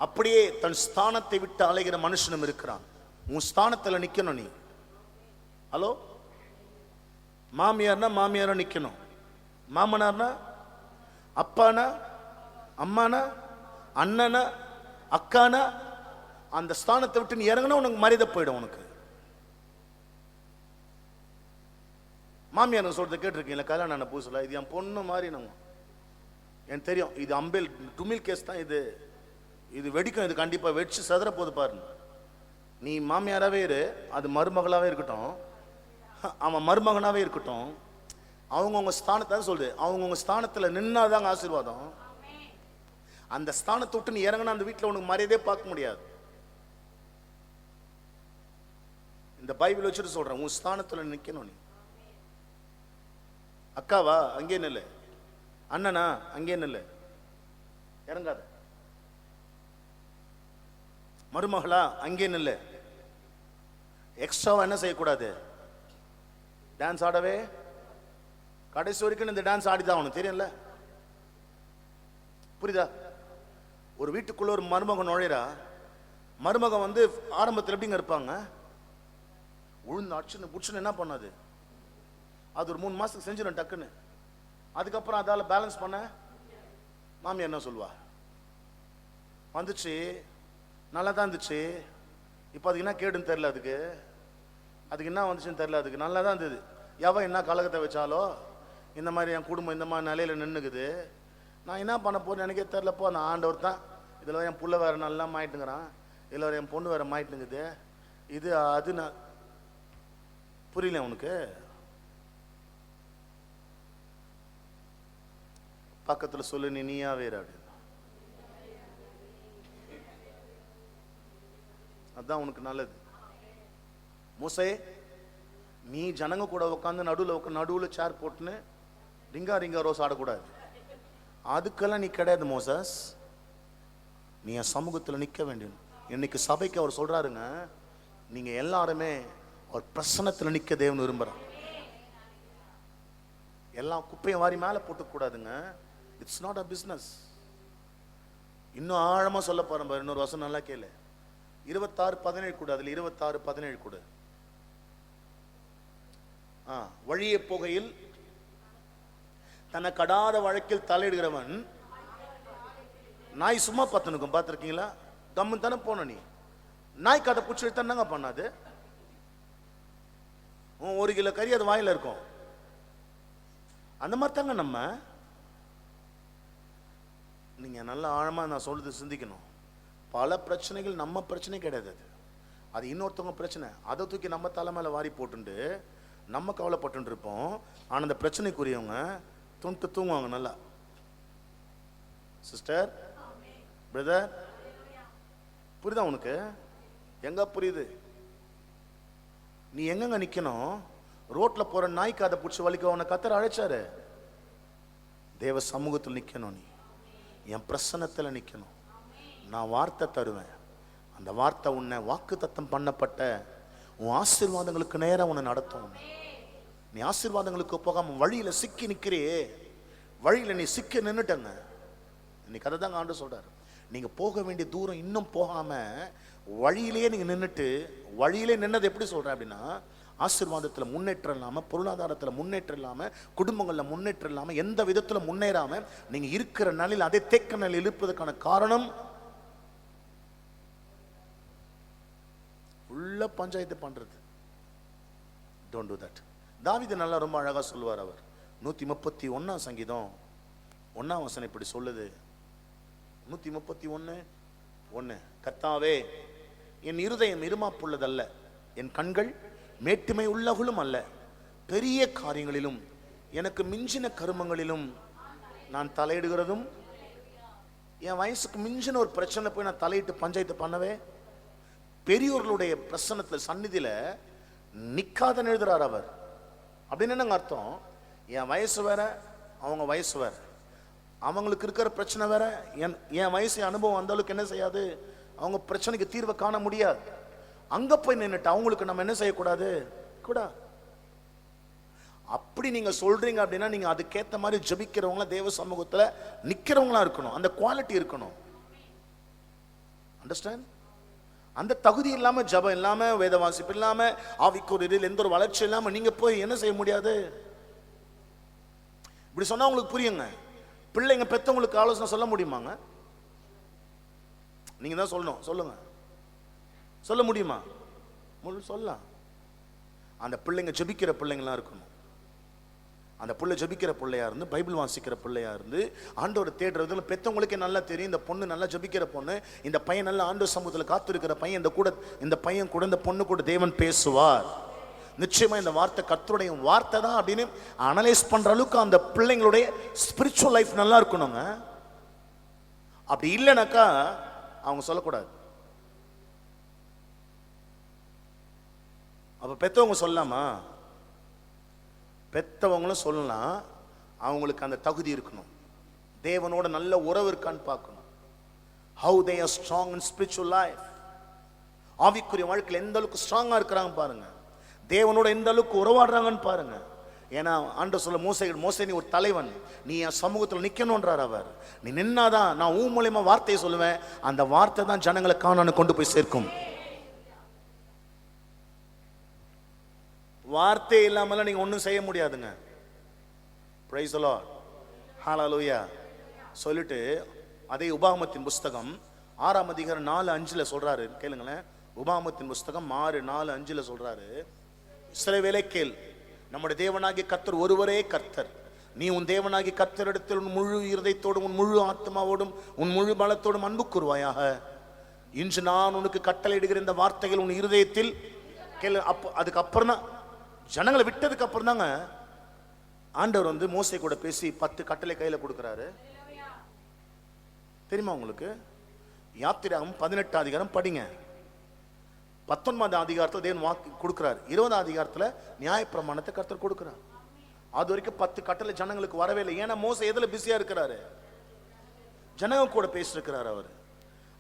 அப்படியே தன் ஸ்தானத்தை விட்டு அலைகிற மனுஷனும் இருக்கிறான். உன் ஸ்தானத்துல நிக்கணும் நீ. ஹலோ, மாமியார்னா மாமியாரா நிக்கணும், மாமனார்னா அப்பானா அம்மானா அண்ணனா அக்கானா அந்த ஸ்தானத்தை விட்டு நீ இறங்கினா உனக்கு மரியாதை போயிடும். உனக்கு மாமியார் சொல்றத கேட்டிருக்கீங்களா? கல்யாணம் ஆன புதுசுல இது என் பொண்ணு மாதிரி நம்ம எனக்கு தெரியும், இது அம்பேல் டுமில் கேஸ் தான், இது வெடிக்கும், இது கண்டிப்பா வெடிச்சு சதுர போது பாருங்க. நீ மாமியாராவே இரு, அது மருமகளாவே இருக்கட்டும், அவன் மருமகனாவே இருக்கட்டும், அவங்கவுங்க ஸ்தானத்தை சொல்லுது, அவங்கவுங்க ஸ்தானத்துல நின்னாதாங்க ஆசீர்வாதம். அந்த ஸ்தானத்தை விட்டு நீ இறங்கினா அந்த வீட்டில் உனக்கு மரியாதையே பார்க்க முடியாது. இந்த பைபிள் வச்சுட்டு சொல்றேன், உன் ஸ்தானத்துல நிக்கணும் நீ. அக்காவா அங்கே நில்லு, அண்ணனா அங்கே நில்லு, இறங்காத. மருமகளா அங்கே நில்லு. எக்ஸ்ட்ராவா என்ன செய்யக்கூடாது? டான்ஸ் ஆடவே கடைசி வரைக்கும் இந்த டான்ஸ் ஆடிதான் அவனுக்கு தெரியும்ல, புரியுதா? ஒரு வீட்டுக்குள்ள ஒரு மருமகன் நுழையிறா, மருமகன் வந்து ஆரம்பத்தில் எப்படிங்க இருப்பாங்க? உழுந்து அடிச்சுன்னு புடிச்சுன்னு என்ன பண்ணாது, அது ஒரு 3 மாசத்துக்கு செஞ்சிடும் டக்குன்னு. அதுக்கப்புறம் அதால பேலன்ஸ் பண்ண மாமியார் என்ன சொல்லுவா? வந்துச்சு நல்லா தான் இருந்துச்சு, இப்போ அதுக்கு என்ன கேடுன்னு தெரியல, அதுக்கு என்ன வந்துச்சுன்னு தெரியல, அதுக்கு நல்லா தான் இருந்தது. எவன் என்ன கலகத்தை வச்சாலோ இந்த மாதிரி என் குடும்பம் இந்த மாதிரி நிலையில நின்றுக்குது, நான் என்ன பண்ண போறேன்னு எனக்கே தெரியலப்போ. அந்த ஆண்டவர் தான் இதில் என் புள்ள வேற நல்லா மாயிட்டுங்கிறான், இதில் வேற என் பொண்ணு வேற மாயிட்டுங்குது, இது அது நான் புரியல உனக்கு? பக்கத்தில் சொல்லு, நீயா வேற அப்படின்னு. அதான் உனக்கு நல்லது. மூசே, நீ ஜனங்க கூட உட்காந்து நடுவில் சேர் போட்டுன்னு ரிங்கா ரோஸ் ஆடக்கூடாது. அதுக்கெல்லாம் நீ கிடையாது மோசஸ், நீ என் சமூகத்தில் நிற்க வேண்டும். இன்னைக்கு சபைக்கு அவர் சொல்றாருங்க, நீங்க எல்லாருமே ஒரு பிரசன்னத்தில் நிற்க தேவன் விரும்புறார். எல்லாம் குப்பையும் வாரி மேலே போட்டுக்கூடாதுங்க. It's not a business. இன்னும் ஆழமா சொல்ல போறேன், இன்னொரு வசனம் நல்லா கேளு. 26:17 கூட, அதுல 26:17 கூட. வழியே போகையில் தன்னை கடாத வழக்கில் தலையிடுகிறவன் நாய் சும்மா பத்தனுக்கும். பார்த்துருக்கீங்களா? கம்மு தானே போன நீ, நாய் கதை பிடிச்சி எடுத்தாங்க பண்ணாது. 1 கிலோ கறி அது வாயில இருக்கும். அந்த மாதிரி தாங்க நம்ம. நீங்க நல்ல ஆழமா நான் சொல்றது சிந்திக்கணும். பல பிரச்சனைகள் நம்ம பிரச்சனை கிடையாது, அது இன்னொருத்தவங்க பிரச்சனை. அதை தூக்கி நம்ம தலை மேல வாரி போட்டு நம்ம கவலைப்பட்டு இருப்போம். ஆனா அந்த பிரச்சனைக்குரியவங்க தூங்குவாங்க நல்லா. சிஸ்டர், பிரதர், புரியுதா உனக்கு? எங்க புரியுது? நீ எங்கங்க நிக்கணும்? ரோட்ல போற நாய்க்கு அதை பிடிச்சி வலிக்க உன்னை கத்தர் அழைச்சாரு. தேவ சமூகத்தில் நிக்கணும். நீ என் பிரசன்னத்தில் நிக்கணும். நான் வார்த்தை தருவேன். அந்த வார்த்தை உன்னை வாக்குத்தத்தம் பண்ணப்பட்ட உன் ஆசீர்வாதங்களுக்கு நேரம் உன்னை நடத்தும். நீ ஆசீர்வாதங்களுக்கு போகாம வழியில சிக்கி நிக்கிறியே, வழியில நீ சிக்கி நின்னுட்டங்க. இன்னைக்கு அதை தாங்க ஆண்டு சொல்றாரு. நீங்க போக வேண்டிய தூரம் இன்னும் போகாம வழியிலேயே நீங்க நின்றுட்டு, வழியிலே நின்னது எப்படி சொல்றேன் அப்படின்னா, ஆசீர்வாதத்துல முன்னேற்றம் இல்லாம, பொருளாதாரத்துல முன்னேற்றம் இல்லாம, குடும்பங்கள்ல முன்னேற்றம் இல்லாம, எந்த விதத்துல முன்னேறாம நீங்க இருக்கிற நிலையில் அதே தேக்க நிலையில் இருப்பதற்கான காரணம் உள்ள பஞ்சாயத்து பண்றது. Don't to that. தாவீது நல்லா ரொம்ப அழகா சொல்லுவார். அவர் 131 சங்கீதம் 1 வசனம் இப்படி சொல்லுது. 131:1, கர்த்தாவே என் இருதயம் இருமாப்புள்ளதல்ல, என் கண்கள் மேட்டுமை உள்ளவளும் அல்ல, பெரிய காரியங்களிலும் எனக்கு மிஞ்சின கருமங்களிலும் நான் தலையிடுகிறதும். என் வயசுக்கு மிஞ்சின ஒரு பிரச்சனை போய் நான் தலையிட்டு பஞ்சாயத்து பண்ணவே, பெரியோர்களுடைய பிரசன்னத்துல சந்நிதியில நிக்காதன்னு எழுதுறார் அவர். அப்படின்னு என்னங்க அர்த்தம்? என் வயசு வேற, அவங்க வயசு வேற, அவங்களுக்கு இருக்கிற பிரச்சனை வேற, என் வயசு அனுபவம் அந்த அளவுக்கு என்ன செய்யாது, அவங்க பிரச்சனைக்கு தீர்வை காண முடியாது. அங்க போய் நின்னுட்டு அவங்களுக்கு நம்ம என்ன செய்யக்கூடாது கூட. அப்படி நீங்க சொல்றீங்க அப்படின்னா நீங்க அதுக்கேற்ற மாதிரி ஜபிக்கிறவங்கள, தேவ சமூகத்துல நிக்கிறவங்களா இருக்கணும். அந்த குவாலிட்டி இருக்கணும். அண்டர்ஸ்டாண்ட்? அந்த தகுதி இல்லாம, ஜபம் இல்லாம, வேத வாசிப்பு இல்லாம, ஆவிக்குரிய எந்த ஒரு வளர்ச்சி இல்லாம நீங்க போய் என்ன செய்ய முடியாது. இப்படி சொன்னா உங்களுக்கு புரியுங்க. பிள்ளைங்க பெத்தவங்களுக்கு ஆலோசனை சொல்ல முடியுமாங்க? நீங்க தான் சொல்லணும். சொல்லுங்க, சொல்ல முடியுமா? சொல்லலாம். அந்த பிள்ளைங்க ஜபிக்கிற பிள்ளைங்களா இருக்கணும். அந்த பிள்ளை ஜபிக்கிற பிள்ளையா இருந்து, பைபிள் வாசிக்கிற பிள்ளையா இருந்து, ஆண்டவரை தேடுறதுல பெத்தவங்களுக்கே நல்லா தெரியும். இந்த பொண்ணு நல்லா ஜபிக்கிற பொண்ணு, இந்த பையன் நல்லா ஆண்டவர் சமூகத்தில் காத்திருக்கிற பையன், இந்த பையன் கூட, இந்த பொண்ணு கூட தேவன் பேசுவார். நிச்சயமா இந்த வார்த்தை கர்த்தருடைய வார்த்தை தான் அப்படின்னு அனலைஸ் பண்ற அளவுக்கு அந்த பிள்ளைங்களுடைய ஸ்பிரிச்சுவல் லைஃப் நல்லா இருக்கணுங்க. அப்படி இல்லைனாக்கா அவங்க சொல்லக்கூடாது. அப்ப பெத்தவங்க சொல்லலாமா? பெத்தவங்களும் சொல்லலாம். அவங்களுக்கு அந்த தகுதி இருக்கணும். தேவனோட நல்ல உறவு இருக்கான்னு பார்க்கணும். how they are strong in spiritual life. ஆவிக்குரிய வாழ்க்கையில் எந்த அளவுக்கு ஸ்ட்ராங்கா இருக்கிறாங்க பாருங்க. தேவனோட எந்த அளவுக்கு உறவாடுறாங்கன்னு பாருங்க. ஏன்னா ஆண்டவர் சொல்ல, மோசே நீ ஒரு தலைவன், நீ என் சமூகத்தில் நிக்கணும்ன்றார் அவர். நீ நின்னாதான் நான் ஊ மூலியமா வார்த்தையை சொல்லுவேன். அந்த வார்த்தை தான் ஜனங்களை காணான்னு கொண்டு போய் சேர்க்கும். வார்த்தை இல்லாமல நீங்க ஒன்றும் செய்ய முடியாதுங்க. பிரைஸ் தி லார்ட், ஹalleluya சொல்லிட்டு அதே உபாகமத்தின் புஸ்தகம் 6ஆம் அதிகாரம் 4:5 சொல்றாரு. கேளுங்களேன். உபாகமத்தின் புஸ்தகம் 6:4-5 சொல்றாரு, இஸ்ரவேலே கேள், நம்முடைய தேவனாகிய கர்த்தர் ஒருவரே கர்த்தர். நீ உன் தேவனாகிய கர்த்தரிடத்தில் உன் முழு இருதயத்தோடும், உன் முழு ஆத்மாவோடும், உன் முழு பலத்தோடும் அன்பு கூர்வாயாக. இன்று நான் உனக்கு கட்டளையிடுகிற இந்த வார்த்தைகள் உன் இருதயத்தில் கேளு. அதுக்கு அப்புறம் தான், ஜனங்களை விட்டதுக்கு அப்புறம் தாங்க ஆண்டவர் மோசே கூட பேசி 10 கட்டளை கையில கொடுக்கிறாரு. தெரியுமா உங்களுக்கு? யாத்திராகமம் 18ஆம் அதிகாரம் படிங்க. 19ஆம் அதிகாரத்தில் தேவன் வாக்கு கொடுக்கிறார். 20ஆம் அதிகாரத்தில் நியாயப்பிரமாணத்தை கர்த்தர் கொடுக்கிறார். அது வரைக்கும் 10 கட்டளை ஜனங்களுக்கு வரவே இல்லை. ஏன்னா மோசே எதுல பிஸியா இருக்கிறாரு? ஜனங்க கூட பேசிருக்கிறார் அவர்.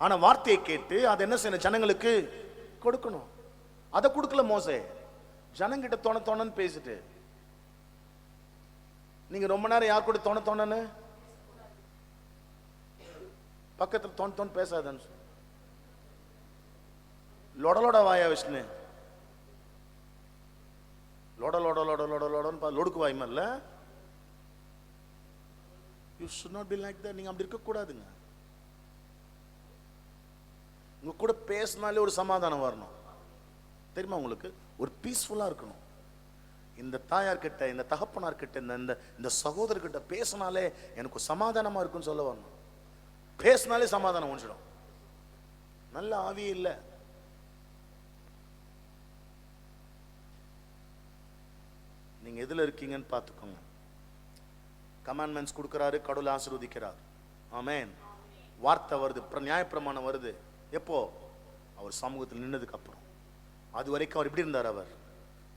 ஆனா வார்த்தையை கேட்டு அதை என்ன செய்யணும்? ஜனங்களுக்கு கொடுக்கணும். அதை கொடுக்கல மோசே. ஜனங்கிட்ட தோணன்னு பேசிட்டு, நீங்க ரொம்ப நேரம் யார் கூட தோணன்னு பக்கத்துல தோணு பேசாதன்னு லொடலோட வாயா விஷ்ணு, லொடன்னு லொடுக்கு வாய் மல்ல. You should not be like that. நீங்க அப்படி இருக்க கூடாதுங்க. உங்க கூட பேசினாலே ஒரு சமாதானம் வரணும். தெரியுமா உங்களுக்கு? ஒரு பீஸ்ஃபுல்லா இருக்கணும். இந்த தாயார் கிட்ட, இந்த தகப்பனார் கிட்ட, இந்த சகோதரர்கிட்ட பேசினாலே எனக்கு சமாதானமா இருக்குன்னு சொல்ல வரணும். பேசினாலே சமாதானம் வந்துடும். நல்ல ஆவி இல்லை. நீங்க எதுல இருக்கீங்கன்னு பார்த்துக்கோங்க. கமாண்ட்மெண்ட்ஸ் கொடுக்கிறாரு, கடவுள் ஆசீர்வதிக்கிறார். ஆமென். வார்த்தை வருது, நியாயப்பிரமாணம் வருது. எப்போ? அவர் சமூகத்தில் நின்னதுக்கு அப்புறம். அது வரைக்கும் அவர் எப்படி இருந்தார்? அவர்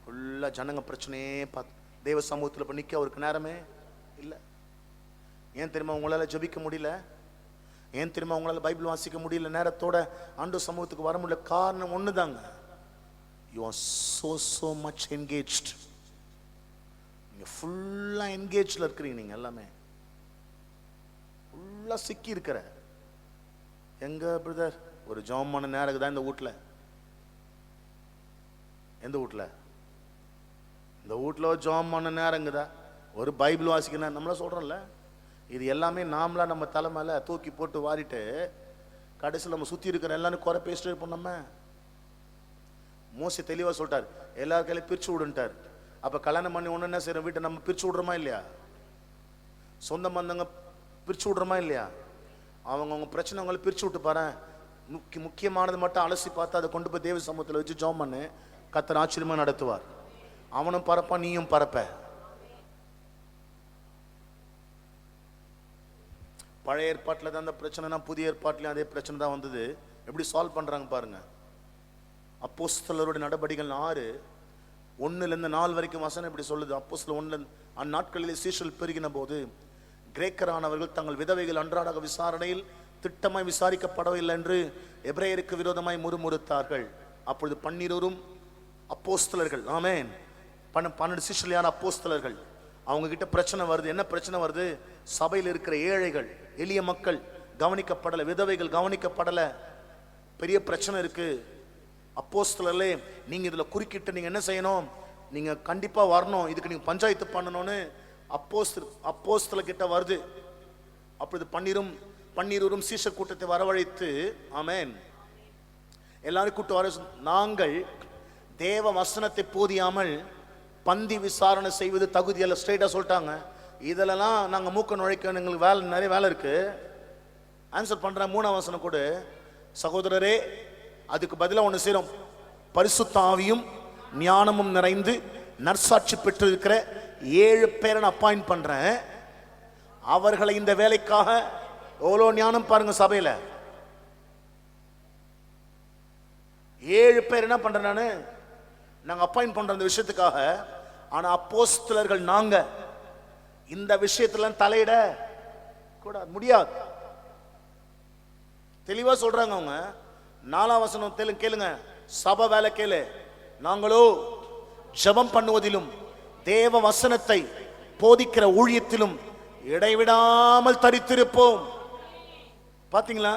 ஃபுல்லா ஜனங்க பிரச்சனையே பார்த்து தேவ சமூகத்தில் இப்போ நிற்க அவருக்கு நேரமே இல்லை. ஏன் தெரியுமா? உங்களால் ஜபிக்க முடியல. ஏன் தெரியுமா? உங்களால் பைபிள் வாசிக்க முடியல, நேரத்தோட ஆண்டவர் சமூகத்துக்கு வர முடியல. காரணம் ஒன்று தாங்க, you are so much engaged. நீங்கள் ஃபுல்லாக என்கேஜில் இருக்கிறீங்க. நீங்கள் எல்லாமே ஃபுல்லாக ஃபுல்லா சிக்கி இருக்கிற. எங்க பிரதர் ஒரு ஜாம் பண்ண நேரம் தான் இந்த வீட்டுல? எந்த வீட்டுல? இந்த வீட்டுல ஒரு ஜாம் பண்ண நேரங்குதா? ஒரு பைபிள் வாசிக்கணும் நம்மள சொல்றோம்ல. இது எல்லாமே நாமளா நம்ம தலை மேல தூக்கி போட்டு வாரிட்டு கடைசியில் நம்ம சுத்தி இருக்கிற எல்லாரும் குறை பேசிட்டு இருப்போம். நம்ம மோசே தெளிவா சொல்லிட்டார், எல்லாரும் கையில பிரிச்சு விடுன்ட்டார். அப்ப கல்யாணம் பண்ணி ஒண்ணு என்ன செய்யறோம்? வீட்டை நம்ம பிரிச்சு விடுறோமா இல்லையா? சொந்த பந்தங்க பிரிச்சு விடுறோமா இல்லையா? அவங்க பிரச்சனை அவங்களை பிரிச்சு விட்டு பாரு. முக்கியமானது மட்டும் அலசி பார்த்து அதை கொண்டு போய் தேவ சமூகத்தில் வச்சு ஜெபம் பண்ணு. கர்த்தர் ஆச்சரியமா நடத்துவார். அவனும் பரப்பா, நீயும் பரப்ப. பழைய ஏற்பாட்டில் தான் அந்த பிரச்சனைனா புதிய ஏற்பாட்டிலையும் அதே பிரச்சனை தான் வந்தது. எப்படி சால்வ் பண்றாங்க பாருங்க. அப்போஸ்தலருடைய நடபடிகள் 6:1-4 வரைக்கும் வசனம் இப்படி சொல்லுது. அப்போஸ்தலர் 1 அந்நாட்களிலே சீஷர்கள் பெருகின போது கிரேக்கரானவர்கள் தங்கள் விதவைகள் அன்றாட விசாரணையில் திட்டமாய் விசாரிக்கப்படவில்லை என்று எபிரேயருக்கு விரோதமாய் முறுமுறுத்தார்கள். அப்பொழுது 12 அப்போஸ்தலர்கள், ஆமென், 12 சீஷர்கள் யார்? அப்போஸ்தலர்கள். அவங்க கிட்ட பிரச்சனை வருது. என்ன பிரச்சனை வருது? சபையில் இருக்கிற ஏழைகள், எளிய மக்கள் கவனிக்கப்படலை, விதவைகள் கவனிக்கப்படலை, பெரிய பிரச்சனை இருக்கு. அப்போஸ்தலர்களே, நீங்க இதுல குறுக்கிட்டு நீங்க என்ன செய்யணும்? நீங்க கண்டிப்பா வரணும், இதுக்கு நீங்க பஞ்சாயத்து பண்ணணும்னு அப்போஸ்தல கிட்ட வருது. அப்பொழுது 12 சீஷர் கூட்டத்தை வரவழைத்து, ஆமென், எல்லாரும் கூட்டு வர, நாங்கள் தேவ வசனத்தை போதியாமல் பந்தி விசாரணை செய்வது தகுதியல்ல. ஸ்ட்ரைட்டா சொல்லிட்டாங்க. இதெல்லாம் நாங்க மூக்க நுழைக்க எங்களுக்கு வேலை, நிறைய வேலை இருக்கு. ஆன்சர் பண்ற 3ஆம் வசனம் கூட, சகோதரரே, அதுக்கு பதிலாக ஒன்று செய்யறோம். பரிசுத்த ஆவியும் ஞானமும் நிறைந்து நற்சாட்சி பெற்று இருக்கிற 7 பேரை நான் அப்பாயிண்ட் பண்றேன். அவர்களை இந்த வேலைக்காக, எவ்வளவு ஞானம் பாருங்க சபையில, 7 பேர் என்ன பண்றேன் நாங்க அப்பாயிண்ட் பண்ற இந்த விஷயத்துக்காக. ஆனா அப்போஸ்தலர்கள் நாங்க இந்த விஷயத்துல தலையிட கூட முடியாது. தெளிவா சொல்றாங்க அவங்க. 4ஆம் வசனம் கேளுங்க. சபை வேலை கேளு. நாங்களோ ஜெபம் பண்ணுவதிலும் தேவ வசனத்தை போதிக்கிற ஊழியத்திலும் இடைவிடாமல் தரித்திருப்போம். பாத்தீங்களா?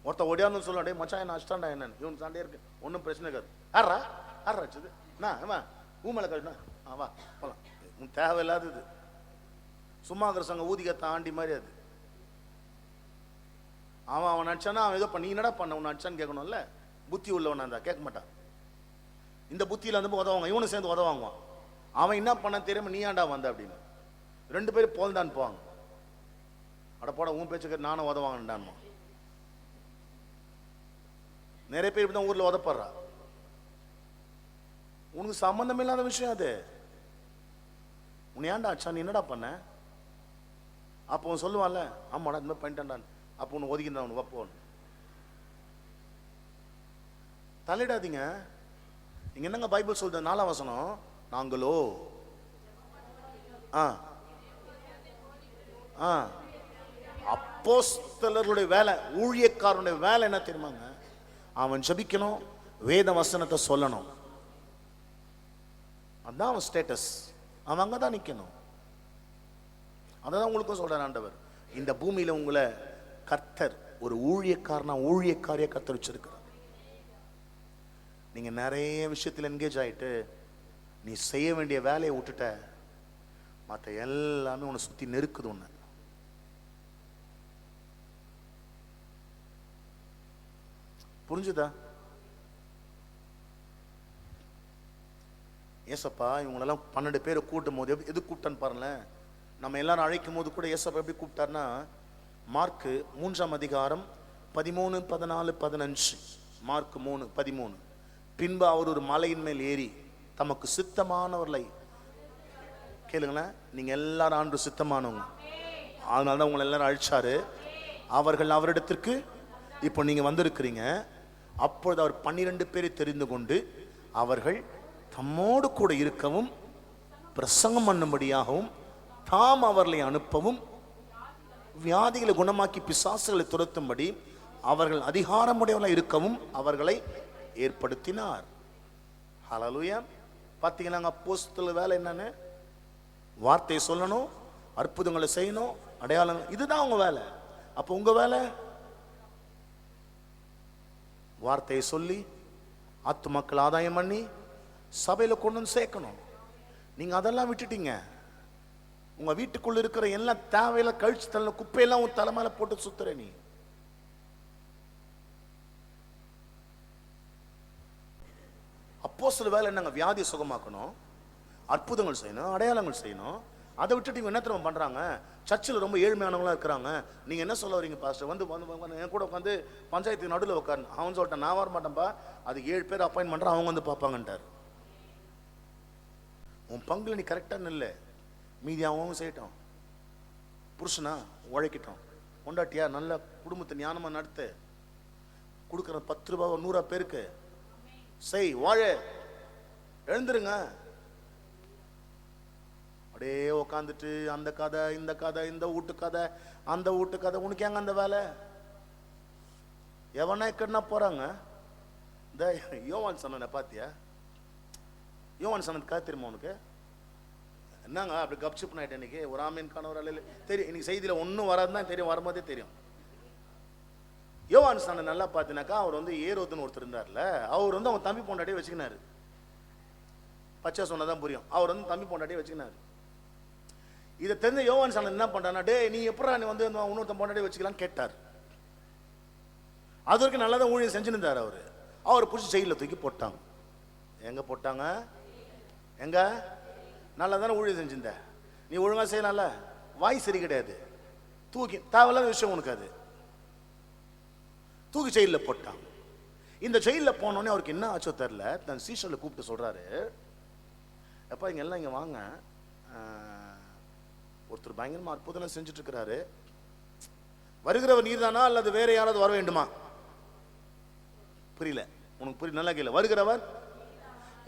ஒருத்த ஒடியான்னு சொல்ல, மச்சான் என்ன அஷ்டாண்டா என்ன இவன் சண்டே இருக்கு, ஒன்றும் பிரச்சனை இருக்காது. ஆடுறாச்சது நான் ஊமலை கழுனா வா போலாம். உன் தேவையில்லாதது சும்மாக்கிற சங்க ஊதிக்கத்தை ஆண்டி மாதிரி அது. அவன் நடிச்சானா அவன் ஏதோ பண்ணி என்னடா பண்ண உன் நடிச்சான்னு கேட்கணும்ல. புத்தி உள்ளவன் இருந்தா கேட்க மாட்டான். இந்த புத்தியில வந்து உதவாங்க, இவனு சேர்ந்து உதவாங்குவான். அவன் என்ன பண்ண தெரியாம நீ ஏன்டா வந்த அப்படின்னு 2 பேரும் போல்தான் போவாங்க. அட போட உன் பேச்சுக்கு நானும் உதவாங்கடான். நிறைய பேர் இப்படிதான் ஊர்ல உதப்படுறா. உனக்கு சம்பந்தம் இல்லாத விஷயம் அது. உன் ஏன்டா ஆச்சா, நீ என்னடா பண்ண? அப்போ அவன் சொல்லுவான்ல, ஆமாடா இந்த மாதிரி பண்ணிட்டான். அப்போ உன்னை ஒதுக்கிட்டான், அவனு வப்போன்னு. தலையிடாதீங்க. இங்க என்னங்க பைபிள் சொல்றது? 4ஆம் வசனம், நாங்களோ அப்போஸ்தலர்களுடைய வேலை, ஊழியக்காரனுடைய வேலை என்ன தெரியுமாங்க? அவன் ஜெபிக்கணும், வேத வசனத்தை சொல்லணும். அதான் அவன் ஸ்டேட்டஸ். அவன் அங்கதான் நிக்கணும். அதான் உங்களுக்கும் சொல்றார் ஆண்டவர். இந்த பூமியில உங்களை கர்த்தர் ஒரு ஊழியக்காரனா, ஊழியக்காரியா கர்த்தர் வச்சிருக்கிறார். நீங்க நிறைய விஷயத்துல என்கேஜ் ஆயிட்டு நீ செய்ய வேண்டிய வேலையை விட்டுட்ட, மற்ற எல்லாமே உன்னை சுத்தி நெருக்குது. உன்னை புரிஞ்சுதா? ஏசப்பா இவங்களெல்லாம் 12 பேரை கூட்டும் போது எது கூப்பிட்டான்னு பாருங்களேன். நம்ம எல்லாரும் அழைக்கும் போது கூட ஏசப்பா எப்படி கூப்பிட்டார்னா, மார்க்கு 3ஆம் அதிகாரம் 13, 14, 15. மார்க் 3:13. பின்பு அவர் ஒரு மலையின் மேல் ஏறி தமக்கு சித்தமானவர்களை, கேளுங்களேன், நீங்க எல்லாரும் ஆண்டு சித்தமானவங்க, அதனாலதான் உங்களை எல்லாரும் அழிச்சாரு. அவர்கள் அவரிடத்திற்கு இப்போ நீங்க வந்திருக்கிறீங்க. அப்பொழுது அவர் 12 பேரை தெரிந்து கொண்டு அவர்கள் தம்மோடு கூட இருக்கவும் பிரசங்கம் பண்ணும்படியாகவும் தாம் அவர்களை அனுப்பவும் வியாதிகளை குணமாக்கி பிசாசுகளை துரத்தும்படி அவர்கள் அதிகாரமுடையவர்களாக இருக்கவும் அவர்களை ஏற்படுத்தினார். ஹல்லேலூயா. பார்த்தீங்கன்னாங்க அப்போஸ்தலர் வேலை என்னன்னு? வார்த்தையை சொல்லணும், அற்புதங்களை செய்யணும், அடையாளம், இதுதான் உங்க வேலை. அப்போ உங்க வேலை வார்த்தையை சொல்லி ஆத்துமக்கள் ஆதாயம் பண்ணி சபையில கொண்டு வந்து சேர்க்கணும். நீங்க அதெல்லாம் விட்டுட்டீங்க. உங்க வீட்டுக்குள்ள இருக்கிற எல்லாம் தேவையில கழிச்சு தள்ள குப்பையெல்லாம் உன் தலைமையில போட்டு சுத்துற. நீ அப்போஸ்தலர் வேலை என்னங்க? வியாதியை சுகமாக்கணும், அற்புதங்கள் செய்யணும், அடையாளங்கள் செய்யணும். அதை விட்டுட்டு இவங்க என்ன தெரியுமா பண்றாங்க? சர்ச்சில் ரொம்ப ஏழ்மையானவங்களா இருக்கிறாங்க. நீங்க என்ன சொல்ல வரீங்க பாஸ்டர்? வந்து என் கூட உட்காந்து பஞ்சாயத்து நடுவில் உட்காரு. அவன் சொல்லிட்டான், நான் வர மாட்டேன்ப்பா, அது 7 பேர் அப்பாயின்ட் பண்றான், அவங்க வந்து பார்ப்பாங்கன்ட்டார். உன் பங்குல நீ கரெக்டா நில்ல, மீதி அவங்க செய்யட்டும். புருஷனா உழைக்கட்டும், கொண்டாட்டியா நல்ல குடும்பத்தை ஞானமா நடத்து, கொடுக்குற 10 ரூபாய் 100 பேருக்கு செய், வாழ, எழுந்துருங்க. அப்படியே உக்காந்துட்டு அந்த கதை இந்த கதை, இந்த வீட்டு கதை அந்த வீட்டு கதை, உனக்கு ஏங்க அந்த வேலை? எவனா இக்கடனா போறாங்க. இந்த யோவான் சொன்ன பாத்தியா? யோவான் சொன்னது கதை தெரியுமா உனக்கு? என்னங்க அப்படி கப்சிப் ஆயிட்டேன் இன்னைக்கு? ஒரு ஆமீன் கணவர் அல்ல தெரியும். இன்னைக்கு செய்தியில ஒன்றும் வராதுதான் தெரியும், வரும்போதே தெரியும். யோவான் சொன்ன நல்லா பார்த்தீங்கன்னாக்கா, அவர் வந்து ஏரோதுன்னு ஒருத்தர் இருந்தார்ல, அவர் வந்து அவன் தம்பி பொண்டாட்டியே வச்சுக்கினாரு. பச்சை சொன்னதான் புரியும். அவர் வந்து தம்பி பொண்டாட்டியே வச்சுக்கினாரு. இதை தெரிஞ்ச யோவான் சாணன் என்ன பண்றானா, டே நீ எப்படா நீ வந்து இன்னொருத்தன் பொண்டாட்டியே வச்சுக்கலான்னு கேட்டார். அது வரைக்கும் நல்லா தான் ஊழியம் செஞ்சுருந்தார். அவரை பிடிச்சி ஜெயிலில் தூக்கி போட்டாங்க. எங்க போட்டாங்க? எங்க? நல்லா தானே ஊழியம் செஞ்சிருந்த, நீ ஒழுங்கா செய்யலாம்ல, வாய் சரி கிடையாது, தூக்கி தேவையில்லாத விஷயம் உனக்கு, அது தூக்கி ஜெயிலில் போட்டாங்க. இந்த ஜெயிலில் போனோடனே அவருக்கு என்ன ஆச்சோ தெரியல, தன் சீஷர்ல கூப்பிட்டு சொல்றாரு, எப்பா இங்க எல்லாம் இங்க வாங்க, ஒருத்தர் பயங்கரமா அற்புதம் செஞ்சுட்டு இருக்கிறாரு, வருகிறவர் நீர் தானா அல்லது வேற யாராவது வர வேண்டுமா? புரியல உனக்கு? புரியல? நல்லா கேளு. வருகிறவர்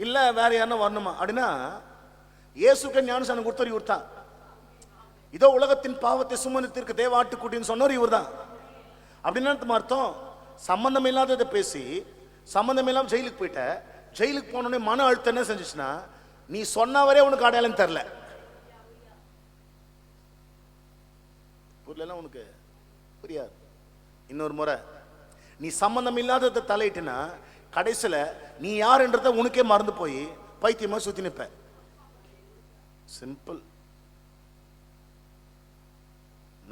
இல்ல வேற யாருன்னா வரணுமா அப்படின்னா, இயேசுக்கு ஞானஸ்நானம் கொடுத்தவர் இவர் தான். இதோ உலகத்தின் பாவத்தை சுமந்து தீர்க்க தேவ ஆட்டுக்குட்டின்னு சொன்னவர் இவர் தான். அப்படின்னு அர்த்தம், சம்பந்தம் இல்லாததை பேசி சம்பந்தம் இல்லாம ஜெயிலுக்கு போயிட்ட. ஜெயிலுக்கு போனோடனே மன அழுத்தம் என்ன செஞ்சுச்சுன்னா, நீ சொன்னவரே உனக்கு அடையாளம் தரல. புரியல உனக்கு? புரியாது. இன்னொரு முறை நீ சம்பந்தம் இல்லாததை தலையிட்டுனா கடைசியில நீ யாருன்றத உனக்கே மறந்து போய் பைத்தியமா சுத்தி நிப்ப. சிம்பிள்.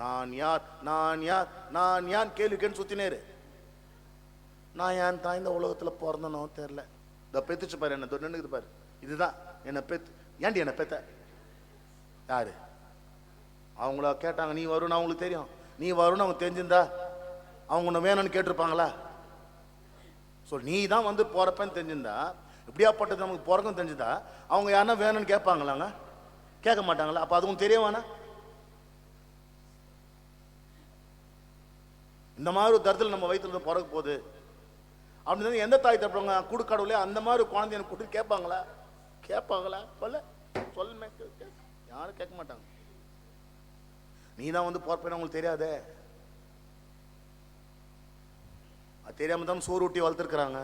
நான் யார் நான் யார் நான் யார் கேள்விக்கேன்னு சுத்தினேரு. நான் ஏன் தான் இந்த உலகத்துல பிறந்தனோ தெரியல. இந்த பெத்துச்சு பாரு, என்ன நின்னுக்குது பாரு, இதுதான் என்ன பெத்து. ஏன்டி என்ன பெத்த? யாரு? அவங்கள கேட்டாங்க, நீ வரும்னு அவங்களுக்கு தெரியும், நீ வரும்னு அவங்க தெரிஞ்சிருந்தா அவங்க உன்னை வேணும்னு கேட்டிருப்பாங்களா? ஸோ நீ தான் வந்து போறப்பன்னு தெரிஞ்சிருந்தா, இப்படியாப்பட்டது நமக்கு பிறக்கும் தெரிஞ்சுதா, அவங்க யாருன்னா வேணும்னு கேட்பாங்களாங்க? கேட்க மாட்டாங்களா? அப்ப அதுவும் தெரிய வேணா? இந்த மாதிரி ஒரு தரத்தில் நம்ம வயிற்றுல பிறக்க போகுது அப்படின்னு எந்த தாய் தப்புறாங்க? குடுக்கடவுளே அந்த மாதிரி குழந்தைய கூட்டு கேட்பாங்களா? கேட்பாங்களா? சொல்லுமே, யாரும் கேட்க மாட்டாங்க. நீ தான் வந்து போறப்ப உங்களுக்கு தெரியாதே, அது தெரியாம தான் சோறு ஊட்டி வளர்த்துருக்குறாங்க.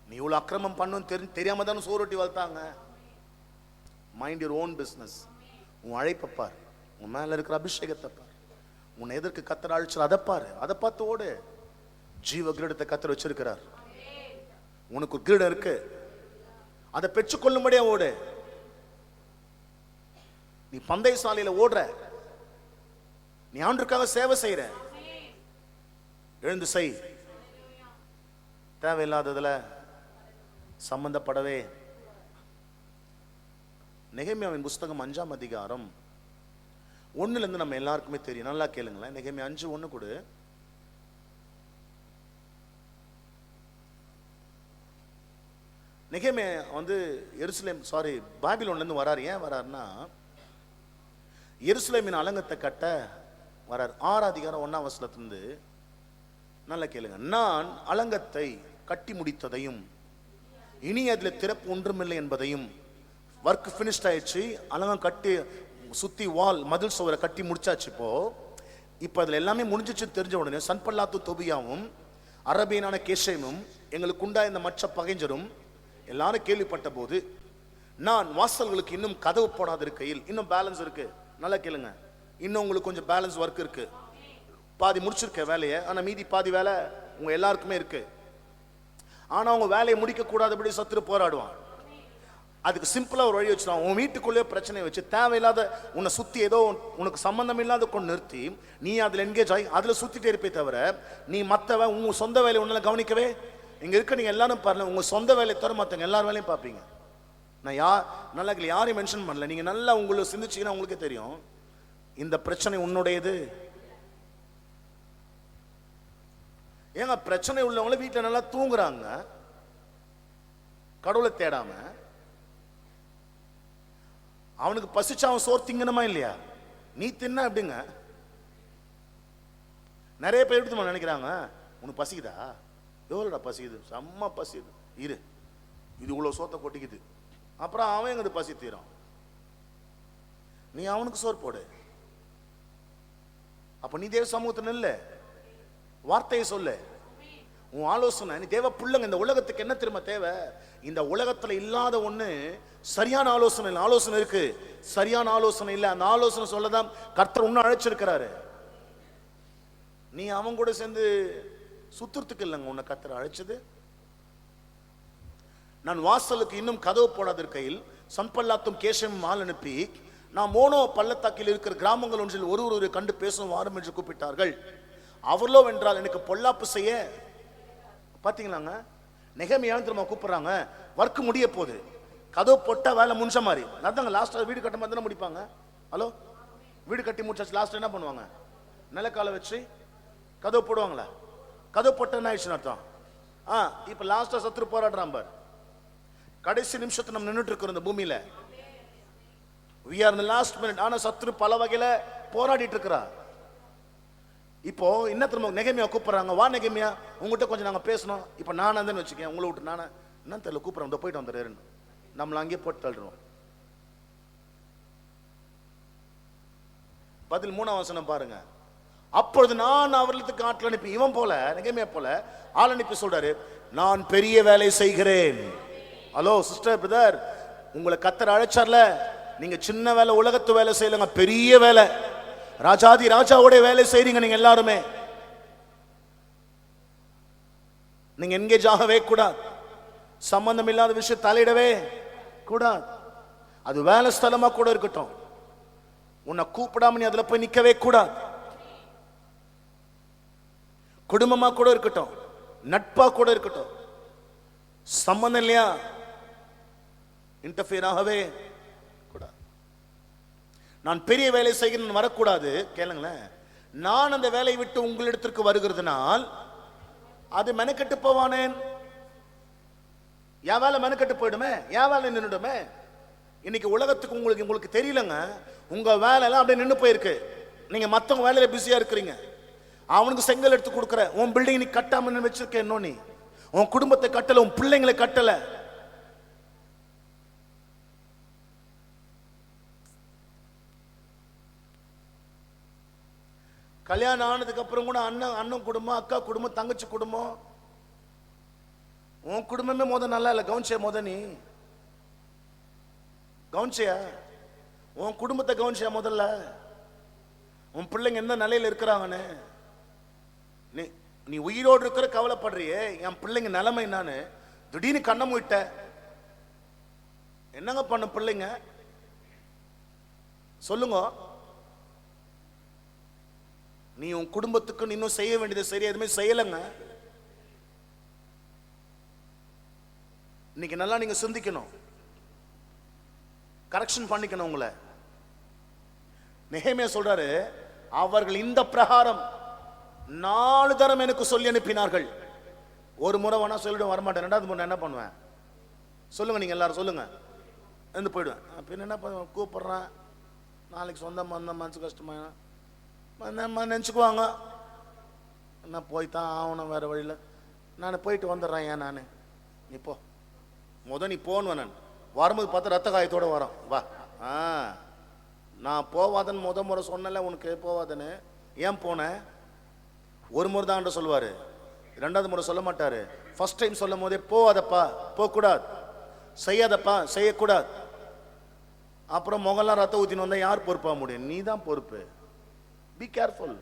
நீ இவ்வளவு அக்கிரமம் பண்ணும் தெரியாம தான் சோறு ஊட்டி வளர்த்தாங்க. Mind your own business. உன் அழைப்பை பார், உன் மேல இருக்கிற அபிஷேகத்தை பார், உன்னை எதற்கு கத்தர் அழிச்சு அதை பாரு, அதை பார்த்து ஓடு. ஜீவ கிரீடத்தை கத்தர் வச்சிருக்கிறார், உனக்கு கிரீடம் இருக்கு, அதை பெற்றுக்கொள்ளும்படியா ஓடு. நீ பந்தய சாலையில ஓடுற, நீ ஆண்டுக்காக சேவை செய்யற, எழுந்து செய். தேவையில்லாததுல சம்பந்தப்படவே. நெகேமியாவின் புஸ்தகம் 5ஆம் அதிகாரம் 1ல இருந்து நம்ம எல்லாருக்குமே தெரியும், நல்லா கேளுங்களேன். நெகேமியா 5:1 கொடு. நெகேமியா வந்து பாபிலோன்ல இருந்து வராரு. ஏன் வராருன்னா, எருசலேமின் அலங்கத்தை கட்ட வரார். 6ஆம் அதிகாரம் 1ஆம் வசனத்திலிருந்து நல்லா கேளுங்க. நான் அலங்கத்தை கட்டி முடித்ததையும் இனி அதுல திறப்பு ஒன்றுமில்லை என்பதையும், ஒர்க் ஃபினிஷ்ட் ஆயிடுச்சு, அலங்கம் கட்டி சுத்தி வால் மதில் சுவரை கட்டி முடிச்சாச்சு. இப்போ அதுல எல்லாமே முடிஞ்சிச்சு தெரிஞ்ச உடனே சன்பல்லாத்து தொபியாவும் அரபியனான கேஷேமும் எங்களுக்கு உண்டா இந்த மற்ற பகைஞரும் எல்லாரும் கேள்விப்பட்ட போது நான் வாசல்களுக்கு இன்னும் கதவு போடாத இருக்கையில், இன்னும் பேலன்ஸ் இருக்கு, நல்லா கேளுங்க, இன்னும் உங்களுக்கு கொஞ்சம் பேலன்ஸ் ஒர்க் இருக்கு. பாதி முடிச்சிருக்க வேலையை, ஆனா மீதி பாதி வேலை உங்க எல்லாருக்குமே இருக்கு. ஆனா அவங்க வேலையை முடிக்க கூடாதபடி சத்துரு போராடுவான். அதுக்கு சிம்பிளா ஒரு வழி வச்சுருவான். உன் வீட்டுக்குள்ளே பிரச்சனை வச்சு தேவையில்லாத உன்னை சுத்தி ஏதோ உனக்கு சம்பந்தம் இல்லாத கொண்டு நிறுத்தி நீ அதுல என்கேஜ் ஆகி அதுல சுத்திட்டே இருப்பே தவிர நீ மத்தவன் உங்க சொந்த வேலையை உன்னால கவனிக்கவே. இங்க இருக்க நீங்க எல்லாரும் பாருங்க, உங்க சொந்த வேலையை தவிர மத்தவங்க எல்லார் வேலையும் பார்ப்பீங்க. நான் நல்லா யாரையும் மென்ஷன் பண்ணல, நீங்க நல்லா உங்களை சிந்திச்சீங்கன்னா உங்களுக்கே தெரியும் இந்த பிரச்சனை உன்னுடையது. ஏங்க பிரச்சனை உள்ளவங்கள வீட்டுல நல்லா தூங்குறாங்க, கடவுளை தேடாம. அவனுக்கு பசிச்சா அவன் சோறு திங்கணுமா இல்லையா? நீ தின்ன எப்படிங்க? நிறைய பேர் எப்படி நினைக்கிறாங்க, உனக்கு பசிக்குதா? எவ்வளோடா பசிக்குது? செம்ம பசிக்குது, இரு இது இவ்வளவு சோத்தை கொட்டிக்குது. அப்புறம் அவன் எங்க பசி தீரும், நீ அவனுக்கு சோறு போடு. அப்ப நீ தேவ சமூகத்தில் இல்ல, வார்த்தையை சொல்லு, உன் ஆலோசனை. நீ தேவ பிள்ளைங்க. இந்த உலகத்துக்கு என்ன தெரியுமா தேவை? இந்த உலகத்துல இல்லாத ஒண்ணு சரியான ஆலோசனை இல்லை. ஆலோசனை இருக்கு, சரியான ஆலோசனை இல்லை. அந்த ஆலோசனை சொல்லதான் கர்த்தர் இன்னும் அழைச்சிருக்கிறாரு. நீ அவன் கூட சேர்ந்து சுத்துறதுக்கு இல்லைங்க உன்னை கர்த்தர் அழைச்சது. நான் வாசலுக்கு இன்னும் கதவு போடாத இருக்கையில் சன்பல்லாத்தும் கேஷம் ஆள் அனுப்பி நான் மோனோ பள்ளத்தாக்கில் இருக்கிற கிராமங்கள் ஒன்றில் ஒருவரை கண்டு பேசும் வாரும் என்று கூப்பிட்டார்கள். அவர்களோ வென்றால் எனக்கு பொல்லாப்பு செய்ய. பாத்தீங்களாங்க, நெகமியான்னு திரும்ப கூப்பிடுறாங்க. ஒர்க் முடிய போகுது, கதவு போட்டா வேலை முடிஞ்ச மாதிரி. அதாங்க லாஸ்ட் வீடு கட்ட மாதிரி தானே முடிப்பாங்க. ஹலோ, வீடு கட்டி முடிச்சாச்சு, லாஸ்ட் என்ன பண்ணுவாங்க? நிலக்கால வச்சு கதவு போடுவாங்களா? கதவு போட்ட என்ன ஆயிடுச்சுன்னு அர்த்தம். இப்ப லாஸ்டா சத்துரு போராடுறான் பார். கடைசி நிமிஷத்தை நம்ம நின்றுட்டு இருக்கிறோம் இந்த பூமியில. we are in the last minute. ஆனா சத்துரு பல வகையில போராடிட்டு இருக்கிறா. இப்போ என்ன திரும்ப நெகமியா கூப்பிடுறாங்க, வா நெகமியா உங்ககிட்ட கொஞ்சம் நாங்க பேசணும். இப்ப நான் தான் வச்சுக்கேன், உங்களை விட்டு நானே என்ன தெரியல கூப்பிடுறோம், போயிட்டு வந்துடுறேன், நம்மள அங்கேயே போட்டு தள்ளுறோம். பதில் 3ஆம் வசனம் பாருங்க. அப்பொழுது நான் அவர்களுக்கு ஆட்கள் அனுப்பி, இவன் போல நெகமியா போல ஆள் அனுப்பி சொல்றாரு, நான் பெரிய வேலை செய்கிறேன். ஹலோ சிஸ்டர், பிரதர், உங்களை கர்த்தர் அழைச்சார்ல, நீங்க சின்ன வேலை உலகத்து வேலை செய்யலங்க, பெரிய வேலை, ராஜாதி ராஜாவோட வேலை செய்றீங்க. நீங்க எல்லாருமே நீங்க என்கேஜ் ஆகவே கூடாது, சம்பந்தம் இல்லாத விஷயம் தலையிடவே கூடாது. அது வேலை ஸ்தலமா கூட இருக்கட்டும், உன்னை கூப்பிடாம நீ அதுல போய் நிக்கவே கூடாது. குடும்பமா கூட இருக்கட்டும், நட்பா கூட இருக்கட்டும், சம்பந்தம் இல்லையா இன்டர்ஃபியர் ஆகவே கூடாது. நான் பெரிய வேலை செய்கிறேன் வரக்கூடாது. கேளுங்களேன், நான் அந்த வேலையை விட்டு உங்களிடத்திற்கு வருகிறதுனால் அது மெனக்கெட்டு போவானேன். என் வேலை மெனக்கெட்டு போயிடுமே, என் வேலை நின்றுடுமே. இன்னைக்கு உலகத்துக்கு உங்களுக்கு தெரியலங்க, உங்க வேலை எல்லாம் அப்படியே நின்று போயிருக்கு. நீங்க மத்தவங்க வேலையில பிஸியா இருக்கிறீங்க. அவனுக்கு செங்கல் எடுத்து கொடுக்குற, உன் பில்டிங் நீ கட்டாம வச்சிருக்க, இன்னும் நீ உன் குடும்பத்தை கட்டல, உன் பிள்ளைங்களை கட்டல. கல்யாணம் ஆனதுக்கு அப்புறம் கூட அண்ணன் குடும்பம், அக்கா குடும்பம், தங்கச்சி குடும்பம், உன் குடும்பமே நல்லா இல்ல. கவனிச்சியா? நீ கவனிச்சியா? உன் குடும்பத்தை கவனிச்சியா? முதல்ல உன் பிள்ளைங்க எந்த நிலையில இருக்கிறாங்கன்னு. நீ உயிரோடு இருக்கிற கவலைப்படுறியே, என் பிள்ளைங்க நிலைமை என்னான்னு. திடீர்னு கண்ணை மூட்ட என்னங்க பண்ண பிள்ளைங்க சொல்லுங்க. நீ உன் குடும்பத்துக்கு இன்னும் செய்ய வேண்டியது சரியா எதுவுமே செய்யலைங்க. இன்னைக்கு நல்லா நீங்க சிந்திக்கணும், கரெக்ஷன் பண்ணிக்கணும் உங்களை. நெகேமியா சொல்றாரு, அவர்கள் இந்த பிரகாரம் 4 தரம் எனக்கு சொல்லி அனுப்பினார்கள். ஒரு முறை வேணா சொல்லிடும், வரமாட்டேன். 2வது முறை என்ன பண்ணுவேன் சொல்லுங்க, நீங்க எல்லாரும் சொல்லுங்க. இருந்து போயிடுவேன். பின்ன என்ன பண்ணுவேன், கூப்பிடுறேன், நாளைக்கு சொந்தம் வந்த மனசு கஷ்டமா நினச்சிக்குவாங்க. என்ன போய்தான் ஆகணும், வேற வழியில். நான் போயிட்டு வந்துடுறேன். ஏன் நான் நீ போ, நீ போன்னு. நான் வரும்போது பார்த்தா ரத்த காயத்தோடு வரோம். வா, நான் போவாதன்னு முறை சொன்னல உனக்கு, போவாதன்னு. ஏன் போனேன்? ஒரு முறை தான் சொல்லுவாரு, 2வது முறை சொல்ல மாட்டாரு. ஃபர்ஸ்ட் டைம் சொல்லும் போதே போவாதப்பா, போகக்கூடாது, செய்யாதப்பா, செய்யக்கூடாது. அப்புறம் முகலாம் ரத்தம் ஊத்தின்னு வந்தா யார் பொறுப்பாக முடியும்? நீ தான் பொறுப்பு. Be careful.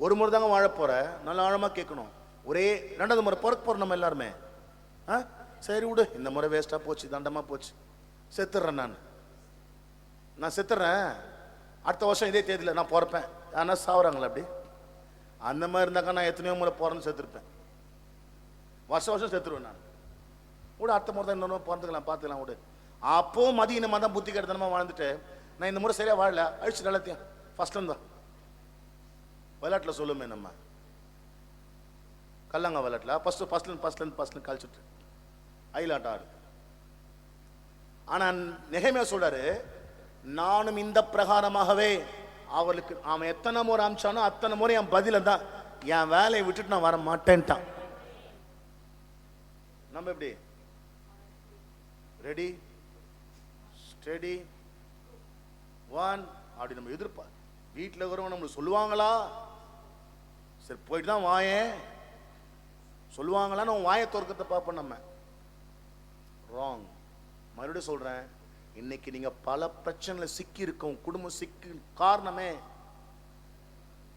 ஒரு முறை தாங்க வாழ போற, நல்ல ஆழமா கேட்கணும். ஒரே ரெண்டாவது முறை பிறக்க போறோம் நம்ம எல்லாருமே. சரி விடு, இந்த முறை வேஸ்டா போச்சு, தண்டமா போச்சு, செத்துடுறேன் நான் செத்துறேன், அடுத்த வருஷம் இதே தேதியில் நான் பிறப்பேன். ஆனால் சாவுறாங்களா அப்படி? அந்த மாதிரி இருந்தாக்கா நான் எத்தனையோ முறை பிறந்து செத்துருப்பேன். வருஷம் வருஷம் செத்துருவேன் நான். விட அடுத்த முறை தான் இன்னொன்று பிறந்துக்கலாம், பார்த்துக்கலாம் விடு. அப்போ மதியமாக தான் புத்தி கெடுத்தனமா வாழ்ந்துட்டு நான் இந்த முறை சரியா வாழல, அழிச்சு எல்லாத்தையும் ஃபர்ஸ்ட் தான். விளையாட்டில் சொல்லுமே நம்ம, கல்லங்க விளையாட்டில் ஃபர்ஸ்ட்லேருந்து கழிச்சுட்டு அயிலாட்டம் ஆடு. ஆனால் நெகேமியா சொல்றாரு, நானும் இந்த பிரகாரமாகவே அவளுக்கு அவன் எத்தனை முறை அமிச்சானோ அத்தனை முறை என் பதில தான், என் வேலையை விட்டுட்டு நான் வர மாட்டேன்ட்டான். நம்ம எப்படி ரெடி ஸ்டெடி ஒன் அப்படி நம்ம எதிர்ப்பா. வீட்டில் இருக்கிறவங்க நம்மளுக்கு சொல்லுவாங்களா? சரி போயிட்டு தான் வாயேன் சொல்லுவாங்களா? நம்ம வாயை திறக்கத்தை பார்ப்போம். நம்ம ராங். மறுபடியும் சொல்றேன், இன்னைக்கு நீங்க பல பிரச்சனைல சிக்கி இருக்கும், குடும்பம் சிக்கி காரணமே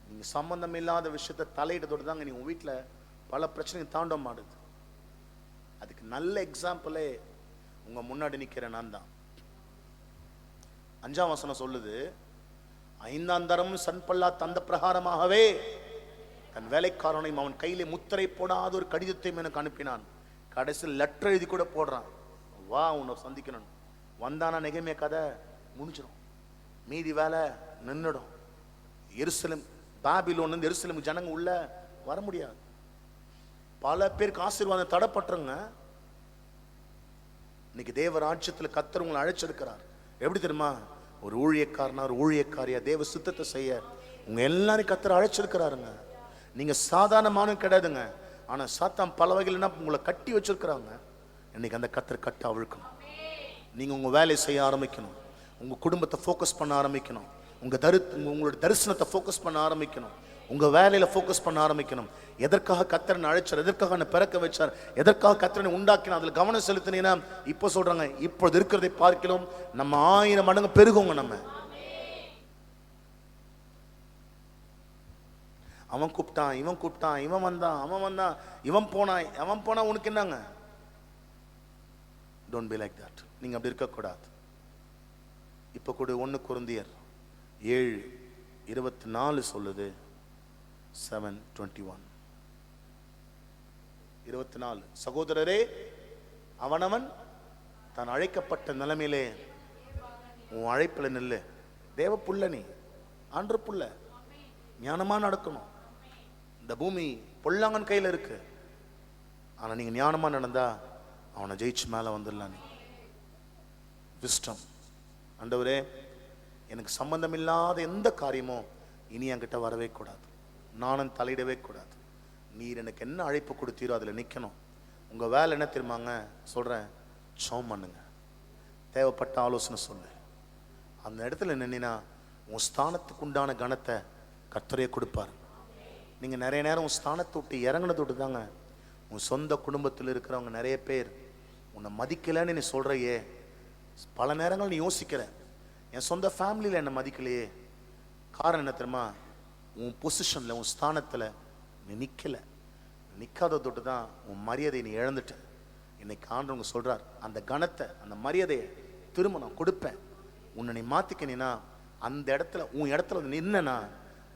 நீங்க சம்பந்தம் இல்லாத விஷயத்தை தலையிட்டதோடு தாங்க நீங்க வீட்டுல பல பிரச்சனைகள் தாண்ட மாடுது. அதுக்கு நல்ல எக்ஸாம்பிளே உங்க முன்னாடி நிக்கிற நான் தான். 5ஆம் வசனம் சொல்லுது, 5ஆம் தரமும் சன்பல்லா தந்த பிரகாரமாகவே தன் வேலைக்காரனையும் அவன் கையிலே முத்திரை போடாத ஒரு கடிதத்தையும் எனக்கு அனுப்பினான். கடைசியில் லெட்டர் எழுதி கூட போடுறான், வா உன்னை சந்திக்கணும். வந்தானா நெகேமியா கதை முடிஞ்சிடும், மீதி வேலை நின்றுடும். எருசலேம் பாபிலோன் எருசலேம் ஜனங்க உள்ள வர முடியாது. பல பேருக்கு ஆசீர்வாதம் தடைப்பட்டுருங்க. இன்னைக்கு தேவ ராஜ்யத்தில் கர்த்தர் உங்களை அழைச்சிருக்கிறார். எப்படி தெரியுமா? ஒரு ஊழியக்காரனா ஒரு ஊழியக்காரியா தேவ சுத்தத்தை செய்ய உங்க எல்லாரும் கர்த்தர் அழைச்சிருக்கிறாருங்க. நீங்க சாதாரணமான கிடையாதுங்க. ஆனா சாத்தான் பல வகையில் என்ன உங்களை கட்டி வச்சிருக்கிறாங்க. இன்னைக்கு அந்த கர்த்தர் கட்ட அவிழ்க்கணும். நீங்க உங்க வேலையை செய்ய ஆரம்பிக்கணும், உங்க குடும்பத்தை ஃபோக்கஸ் பண்ண ஆரம்பிக்கணும், உங்களோட தரிசனத்தை ஃபோக்கஸ் பண்ண ஆரம்பிக்கணும், உங்க வேலையில ஃபோக்கஸ் பண்ண ஆரம்பிக்கணும். எதற்காக கர்த்தரனை அழைச்சார், எதற்காக பிறக்க வச்சார், எதற்காக கர்த்தரனை உண்டாக்கினார், அதுல கவனம் செலுத்தினீங்கன்னா இப்போ சொல்றாங்க, இப்போது இருக்கிறதை பார்க்கலாம் நம்ம 1000 மடங்கு பெருகுங்க. நம்ம அவன் கூப்பிட்டான், இவன் கூப்பிட்டான், இவன் வந்தான், அவன் வந்தான், இவன் போனா உனக்கு என்னங்க? Don't be like that. நீங்க அப்படி இருக்கக்கூடாது. இப்ப கூட 1 கொரிந்தியர் 7:24 சொல்லுது. 7:21 24. சகோதரரே, அவனவன் தான் அழைக்கப்பட்ட நிலைமையிலே உன் அழைப்புல நில்லு. தேவ புள்ள, நீ ஆண்டு புள்ள, ஞானமா நடக்கணும். இந்த பூமி பொல்லாங்கன் கையில இருக்கு. ஆனா நீங்க ஞானமா நடந்தா அவனை ஜெயிச்சு மேல வந்துடலாம். நீ விஸ்டம். ஆண்டவரே, எனக்கு சம்பந்தம் இல்லாத எந்த காரியமும் இனி என்கிட்ட வரவே கூடாது, நானும் தலையிடவே கூடாது. நீர் எனக்கு என்ன அழைப்பு கொடுத்தீரோ அதில் நிற்கணும். உங்கள் வேலை என்ன தெரியுமாங்க? சொல்கிறேன், சோம் பண்ணுங்க, தேவைப்பட்ட ஆலோசனை சொல்லு. அந்த இடத்துல நின்னா உன் ஸ்தானத்துக்கு உண்டான கணத்தை கர்த்தரே கொடுப்பார். நீங்கள் நிறைய நேரம் உன் ஸ்தானத்தை விட்டு இறங்கினது விட்டு தாங்க உன் சொந்த குடும்பத்தில் இருக்கிறவங்க நிறைய பேர் உன்னை மதிக்கலைன்னு நீ சொல்கிறையே. பல நேரங்கள் நீ யோசிக்கிற, என் சொந்த ஃபேமிலியில் என்னை மதிக்கலையே. காரணம் என்ன தெரியுமா? உன் பொசிஷனில் உன் ஸ்தானத்தில் நீ நிற்கலை. நிற்காத தொட்டு தான் உன் மரியாதையை நீ இழந்துட்ட. இன்னைக்கு ஆண்டவங்க சொல்கிறார், அந்த கணத்தை அந்த மரியாதையை திரும்ப நான் கொடுப்பேன். உன்னை நீ மாற்றிக்கினா அந்த இடத்துல உன் இடத்துல நின்னா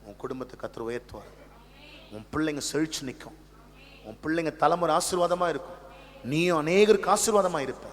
உன் குடும்பத்தை கர்த்தர் உயர்த்துவார். உன் பிள்ளைங்க செழிச்சு நிற்கும், உன் பிள்ளைங்க தலைமுறை ஆசீர்வாதமாக இருக்கும், நீயும் அநேகருக்கு ஆசீர்வாதமாக இருப்ப.